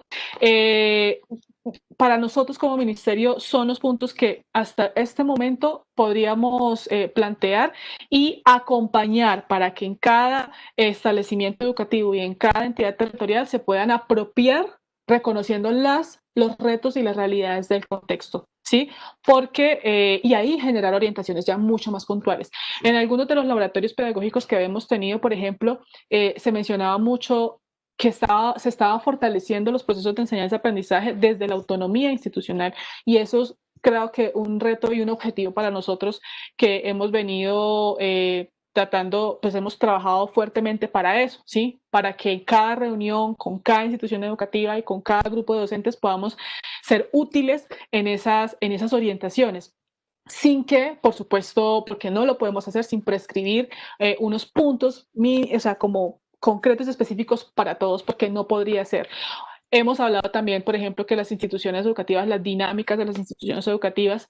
Para nosotros como ministerio son los puntos que hasta este momento podríamos plantear y acompañar para que en cada establecimiento educativo y en cada entidad territorial se puedan apropiar reconociendo los retos y las realidades del contexto, ¿sí? Porque, y ahí generar orientaciones ya mucho más puntuales. En algunos de los laboratorios pedagógicos que hemos tenido, por ejemplo, se mencionaba mucho que se estaba fortaleciendo los procesos de enseñanza-aprendizaje desde la autonomía institucional y eso es, creo que un reto y un objetivo para nosotros que hemos venido tratando, pues hemos trabajado fuertemente para eso, ¿sí? Para que en cada reunión, con cada institución educativa y con cada grupo de docentes podamos ser útiles en esas orientaciones sin que, por supuesto, porque no lo podemos hacer sin prescribir unos puntos, o sea, como concretos específicos para todos, porque no podría ser. Hemos hablado también, por ejemplo, que las instituciones educativas, las dinámicas de las instituciones educativas,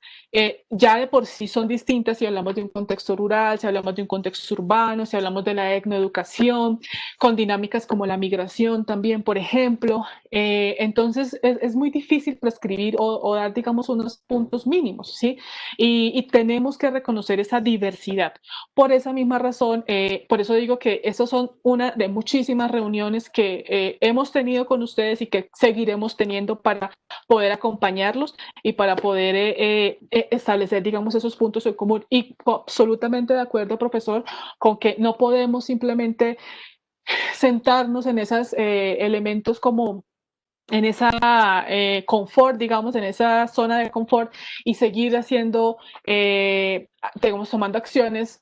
ya de por sí son distintas si hablamos de un contexto rural, si hablamos de un contexto urbano, si hablamos de la etnoeducación, con dinámicas como la migración también, por ejemplo. Entonces, es muy difícil prescribir o dar, digamos, unos puntos mínimos, ¿sí? Y tenemos que reconocer esa diversidad. Por esa misma razón, por eso digo que esas son una de muchísimas reuniones que hemos tenido con ustedes y que seguiremos teniendo para poder acompañarlos y para poder establecer, digamos, esos puntos en común. Y absolutamente de acuerdo, profesor, con que no podemos simplemente sentarnos en esos elementos como en esa confort, digamos, en esa zona de confort y seguir haciendo, digamos, tomando acciones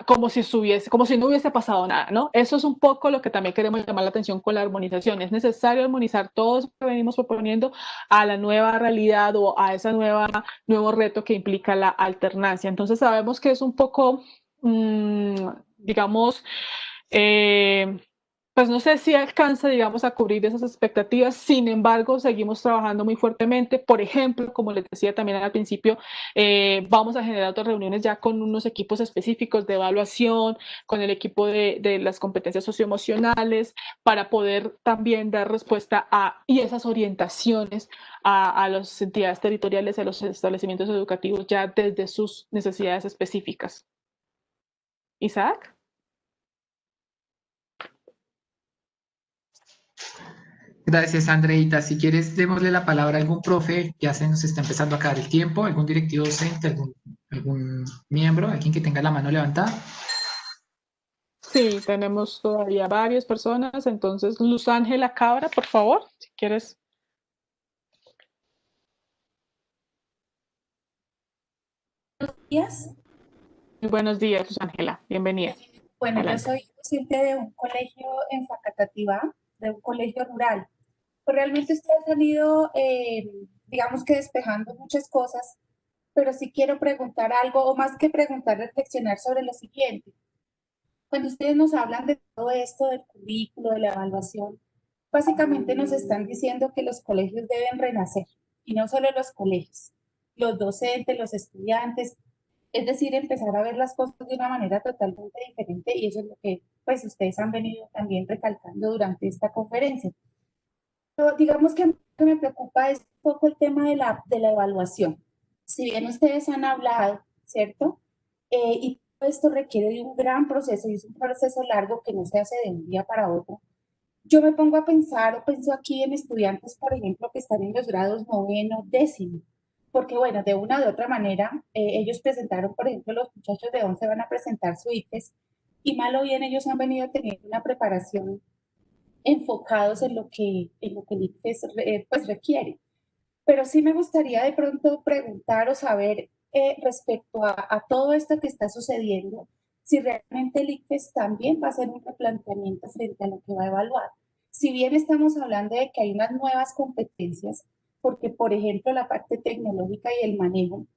como si no hubiese pasado nada, ¿no? Eso es un poco lo que también queremos llamar la atención con la armonización. Es necesario armonizar todo eso que venimos proponiendo a la nueva realidad o a ese nuevo reto que implica la alternancia. Entonces sabemos que es un poco, digamos, pues no sé si alcanza, digamos, a cubrir esas expectativas. Sin embargo, seguimos trabajando muy fuertemente. Por ejemplo, como les decía también al principio, vamos a generar otras reuniones ya con unos equipos específicos de evaluación, con el equipo de las competencias socioemocionales, para poder también dar respuesta y esas orientaciones a las entidades territoriales, a los establecimientos educativos, ya desde sus necesidades específicas. Isaac. Gracias, Andreita. Si quieres, démosle la palabra a algún profe, ya se nos está empezando a acabar el tiempo, algún directivo docente, algún miembro, alguien que tenga la mano levantada. Sí, tenemos todavía varias personas, entonces Luz Ángela Cabra, por favor, si quieres. Buenos días. Muy buenos días, Luz Ángela, bienvenida. Bueno, Adelante. yo soy docente de un colegio en Facatativá, de un colegio rural. Pues realmente ustedes han ido, digamos que despejando muchas cosas, pero sí quiero preguntar algo, o más que preguntar, reflexionar sobre lo siguiente. Cuando ustedes nos hablan de todo esto, del currículo, de la evaluación, básicamente nos están diciendo que los colegios deben renacer, y no solo los colegios, los docentes, los estudiantes, es decir, empezar a ver las cosas de una manera totalmente diferente y eso es lo que pues ustedes han venido también recalcando durante esta conferencia. Pero digamos que lo que me preocupa es un poco el tema de la evaluación. Si bien ustedes han hablado, ¿cierto? Y todo esto requiere de un gran proceso y es un proceso largo que no se hace de un día para otro. Yo me pongo a pensar o pienso aquí en estudiantes, por ejemplo, que están en los grados noveno, décimo, porque bueno, de una o de otra manera, ellos presentaron, por ejemplo, los muchachos de 11 van a presentar su ICFES y mal o bien ellos han venido teniendo una preparación enfocados en lo que el ICFES pues requiere. pero sí me gustaría de pronto preguntar o saber respecto a todo esto que está sucediendo, si realmente el ICFES también va a hacer un replanteamiento frente a lo que va a evaluar. Si bien estamos hablando de que hay unas nuevas competencias, porque por ejemplo la parte tecnológica y el manejo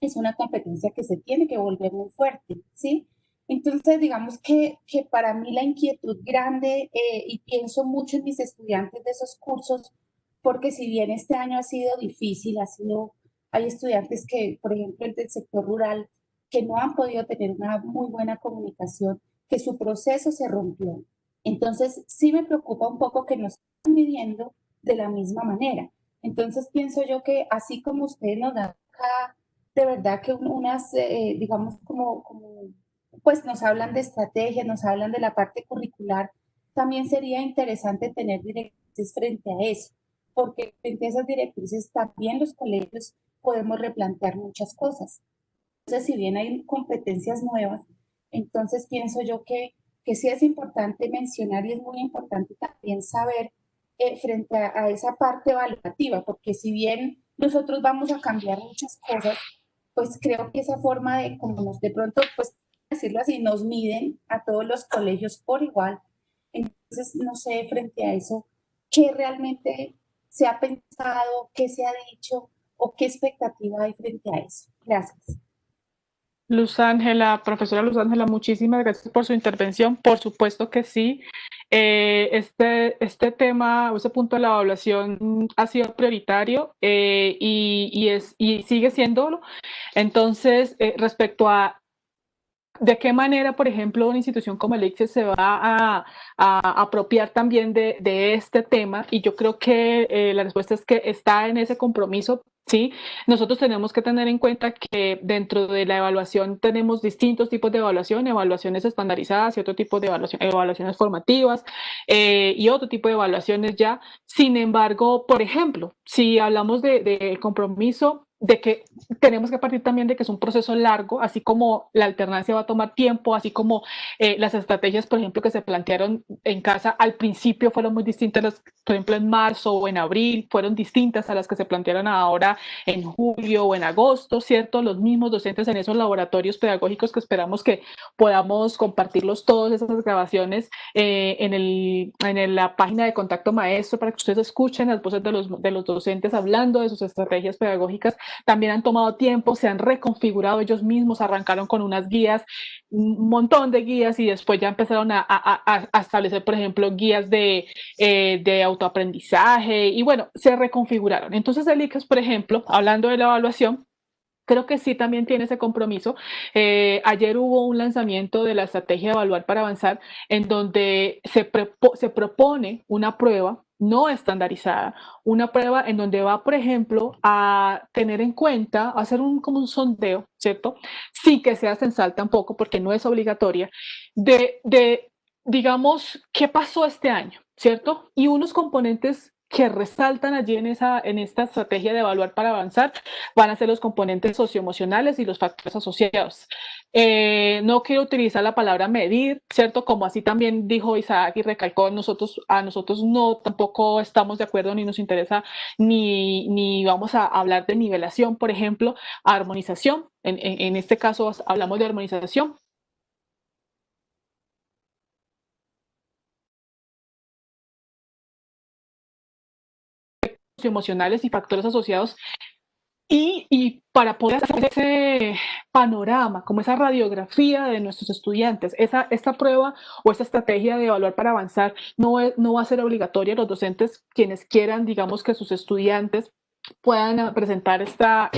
es una competencia que se tiene que volver muy fuerte, ¿sí? Entonces, digamos que para mí la inquietud grande, y pienso mucho en mis estudiantes de esos cursos, porque si bien este año ha sido difícil, hay estudiantes que, por ejemplo, el del sector rural, que no han podido tener una muy buena comunicación, que su proceso se rompió. Entonces, sí me preocupa un poco que nos estén midiendo de la misma manera. Entonces, pienso yo que así como ustedes nos dan acá, de verdad que unas, digamos, pues nos hablan de estrategias, nos hablan de la parte curricular, también sería interesante tener directrices frente a eso, porque frente a esas directrices también los colegios podemos replantear muchas cosas. Entonces, si bien hay competencias nuevas, entonces pienso yo que sí es importante mencionar y es muy importante también saber frente a esa parte evaluativa, porque si bien nosotros vamos a cambiar muchas cosas, pues creo que esa forma de, como nos de pronto, pues decirlo así, nos miden a todos los colegios por igual. Entonces, no sé, frente a eso, ¿qué realmente se ha pensado, qué se ha dicho o qué expectativa hay frente a eso? Gracias. Luz Ángela, profesora Luz Ángela, muchísimas gracias por su intervención. Por supuesto que sí. Este tema, ese punto de la evaluación ha sido prioritario y sigue siéndolo. Entonces, respecto a ¿de qué manera, por ejemplo, una institución como el ICFES se va a apropiar también de este tema? Y yo creo que la respuesta es que está en ese compromiso. Sí, nosotros tenemos que tener en cuenta que dentro de la evaluación tenemos distintos tipos de evaluación, evaluaciones estandarizadas y otro tipo de evaluaciones formativas y otro tipo de evaluaciones ya. Sin embargo, por ejemplo, si hablamos de compromiso, de que tenemos que partir también de que es un proceso largo, así como la alternancia va a tomar tiempo, así como las estrategias, por ejemplo, que se plantearon en casa al principio fueron muy distintas, por ejemplo, en marzo o en abril, fueron distintas a las que se plantearon ahora en julio o en agosto, ¿cierto? Los mismos docentes en esos laboratorios pedagógicos que esperamos que podamos compartirlos todas esas grabaciones en la página de Contacto Maestro para que ustedes escuchen las voces de los docentes hablando de sus estrategias pedagógicas. También han tomado tiempo, se han reconfigurado ellos mismos, arrancaron con unas guías, un montón de guías y después ya empezaron a establecer, por ejemplo, guías de autoaprendizaje y bueno, se reconfiguraron. Entonces el ICFES, por ejemplo, hablando de la evaluación, creo que sí también tiene ese compromiso. Ayer hubo un lanzamiento de la estrategia de evaluar para avanzar en donde se propone una prueba no estandarizada, una prueba en donde va, por ejemplo, a tener en cuenta, a hacer como un sondeo, ¿cierto? Sin que sea censal tampoco, porque no es obligatoria, digamos, qué pasó este año, ¿cierto? Y unos componentes que resaltan allí en esta estrategia de evaluar para avanzar van a ser los componentes socioemocionales y los factores asociados. No quiero utilizar la palabra medir, ¿cierto? Como así también dijo Isaac y recalcó, a nosotros no tampoco estamos de acuerdo ni nos interesa ni vamos a hablar de nivelación, por ejemplo, armonización. En este caso hablamos de armonización. Emocionales y factores asociados y para poder hacer ese panorama, como esa radiografía de nuestros estudiantes, esta prueba o esta estrategia de evaluar para avanzar no va a ser obligatoria. Los docentes, quienes quieran, digamos, que sus estudiantes puedan presentar esta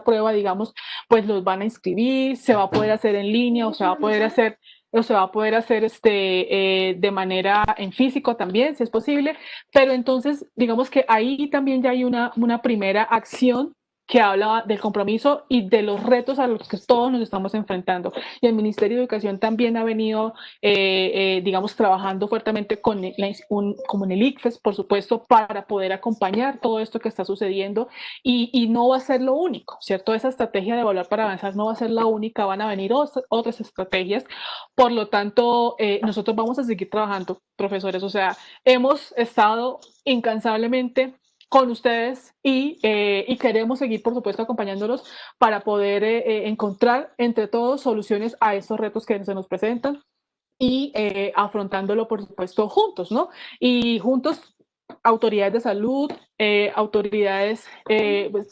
prueba, digamos, pues los van a inscribir, se va a poder hacer en línea o se va a poder hacer de manera en físico también, si es posible, pero entonces digamos que ahí también ya hay una primera acción que habla del compromiso y de los retos a los que todos nos estamos enfrentando. Y el Ministerio de Educación también ha venido, digamos, trabajando fuertemente con el ICFES, por supuesto, para poder acompañar todo esto que está sucediendo y no va a ser lo único, ¿cierto? Esa estrategia de evaluar para avanzar no va a ser la única, van a venir otras estrategias. Por lo tanto, nosotros vamos a seguir trabajando, profesores, o sea, hemos estado incansablemente con ustedes y queremos seguir, por supuesto, acompañándolos para poder encontrar entre todos soluciones a estos retos que se nos presentan y afrontándolo, por supuesto, juntos, ¿no? Y juntos, autoridades de salud, autoridades,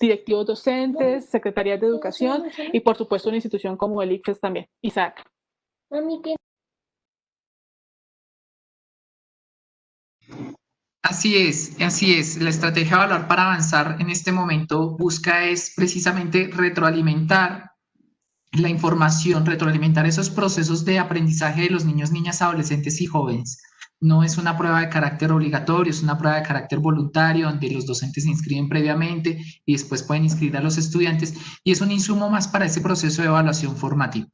directivos docentes, secretarías de educación y, por supuesto, una institución como el ICFES también. Isaac. Así es. La estrategia de Evaluar para Avanzar en este momento busca es precisamente retroalimentar la información, retroalimentar esos procesos de aprendizaje de los niños, niñas, adolescentes y jóvenes. No es una prueba de carácter obligatorio, es una prueba de carácter voluntario, donde los docentes se inscriben previamente y después pueden inscribir a los estudiantes, y es un insumo más para ese proceso de evaluación formativa.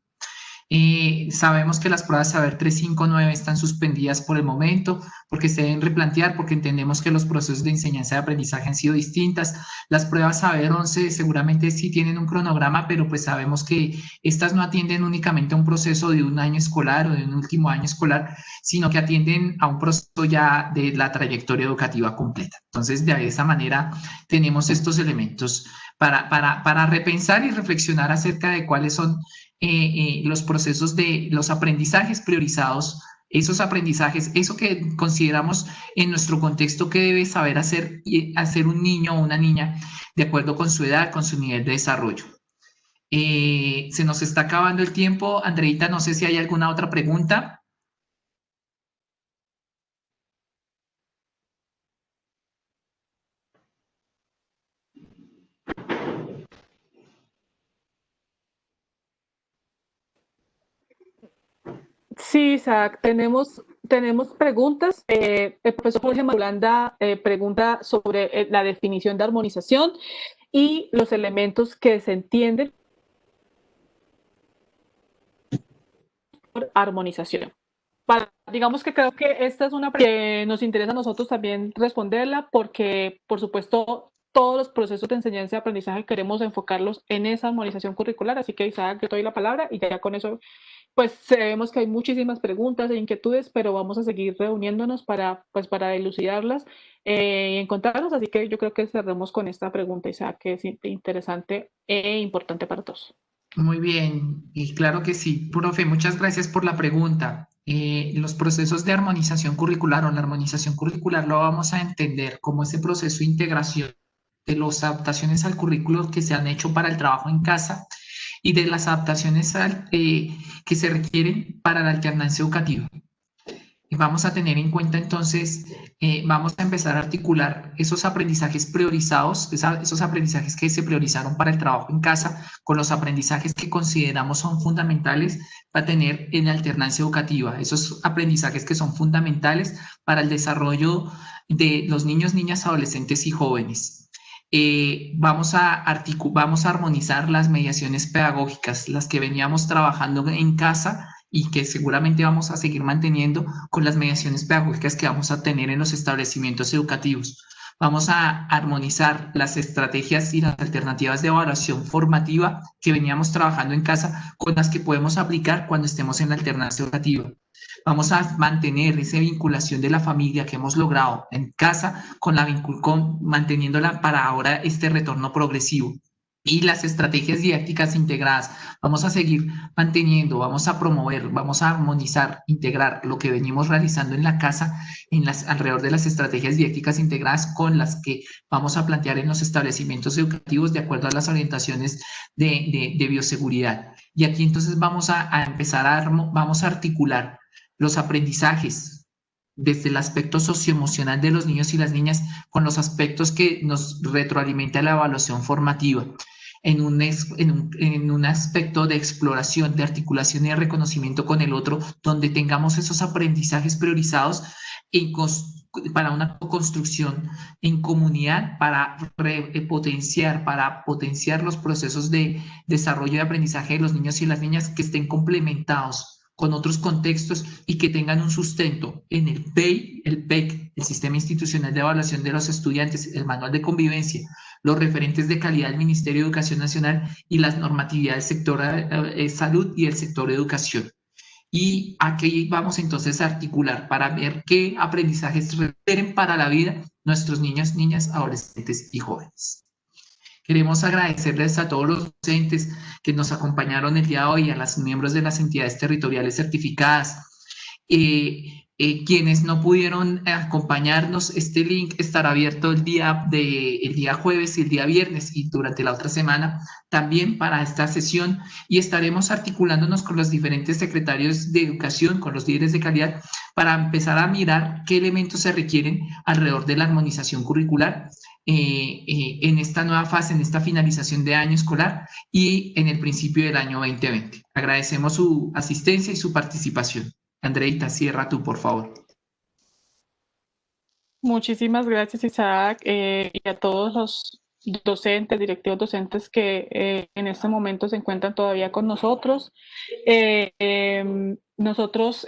Sabemos que las pruebas Saber 3, 5, 9 están suspendidas por el momento porque se deben replantear, porque entendemos que los procesos de enseñanza y aprendizaje han sido distintas. Las pruebas Saber 11 seguramente sí tienen un cronograma, pero pues sabemos que estas no atienden únicamente a un proceso de un año escolar o de un último año escolar, sino que atienden a un proceso ya de la trayectoria educativa completa. Entonces, de esa manera tenemos estos elementos para repensar y reflexionar acerca de cuáles son los procesos de los aprendizajes priorizados, esos aprendizajes, eso que consideramos en nuestro contexto que debe saber hacer un niño o una niña de acuerdo con su edad, con su nivel de desarrollo. Se nos está acabando el tiempo. Andreita, no sé si hay alguna otra pregunta. Sí, Isaac, tenemos preguntas. El profesor Jorge Marulanda pregunta sobre la definición de armonización y los elementos que se entienden por armonización. Digamos que creo que esta es una pregunta que nos interesa a nosotros también responderla, porque, por supuesto, todos los procesos de enseñanza y aprendizaje queremos enfocarlos en esa armonización curricular. Así que, Isaac, yo te doy la palabra y ya con eso, pues sabemos que hay muchísimas preguntas e inquietudes, pero vamos a seguir reuniéndonos para dilucidarlas y encontrarlas. Así que yo creo que cerremos con esta pregunta, Isaac, que es interesante e importante para todos. Muy bien, y claro que sí. Profe, muchas gracias por la pregunta. Los procesos de armonización curricular o la armonización curricular lo vamos a entender como ese proceso de integración de las adaptaciones al currículo que se han hecho para el trabajo en casa y de las adaptaciones que se requieren para la alternancia educativa. Vamos a tener en cuenta entonces, vamos a empezar a articular esos aprendizajes priorizados, esos aprendizajes que se priorizaron para el trabajo en casa, con los aprendizajes que consideramos son fundamentales para tener en la alternancia educativa, esos aprendizajes que son fundamentales para el desarrollo de los niños, niñas, adolescentes y jóvenes. Vamos a armonizar las mediaciones pedagógicas, las que veníamos trabajando en casa y que seguramente vamos a seguir manteniendo con las mediaciones pedagógicas que vamos a tener en los establecimientos educativos. Vamos a armonizar las estrategias y las alternativas de evaluación formativa que veníamos trabajando en casa con las que podemos aplicar cuando estemos en la alternancia educativa. Vamos a mantener esa vinculación de la familia que hemos logrado en casa manteniéndola para ahora este retorno progresivo. Y las estrategias didácticas integradas, vamos a seguir manteniendo, vamos a promover, vamos a armonizar, integrar lo que venimos realizando en la casa alrededor de las estrategias didácticas integradas con las que vamos a plantear en los establecimientos educativos de acuerdo a las orientaciones de bioseguridad. Y aquí entonces vamos a empezar vamos a articular los aprendizajes desde el aspecto socioemocional de los niños y las niñas con los aspectos que nos retroalimenta la evaluación formativa en un aspecto de exploración, de articulación y de reconocimiento con el otro, donde tengamos esos aprendizajes priorizados para una construcción en comunidad, para potenciar los procesos de desarrollo y aprendizaje de los niños y las niñas que estén complementados con otros contextos y que tengan un sustento en el PEI, el PEC, el Sistema Institucional de Evaluación de los Estudiantes, el Manual de Convivencia, los referentes de calidad del Ministerio de Educación Nacional y las normatividades del sector salud y del sector educación. Y aquí vamos entonces a articular para ver qué aprendizajes requieren para la vida nuestros niños, niñas, adolescentes y jóvenes. Queremos agradecerles a todos los docentes que nos acompañaron el día de hoy, a los miembros de las entidades territoriales certificadas. Quienes no pudieron acompañarnos, este link estará abierto el día jueves y el día viernes y durante la otra semana también para esta sesión, y estaremos articulándonos con los diferentes secretarios de educación, con los líderes de calidad, para empezar a mirar qué elementos se requieren alrededor de la armonización curricular en esta nueva fase, en esta finalización de año escolar y en el principio del año 2020. Agradecemos su asistencia y su participación. Andreita, cierra tú, por favor. Muchísimas gracias, Isaac, y a todos los docentes, directivos docentes que en este momento se encuentran todavía con nosotros. Nosotros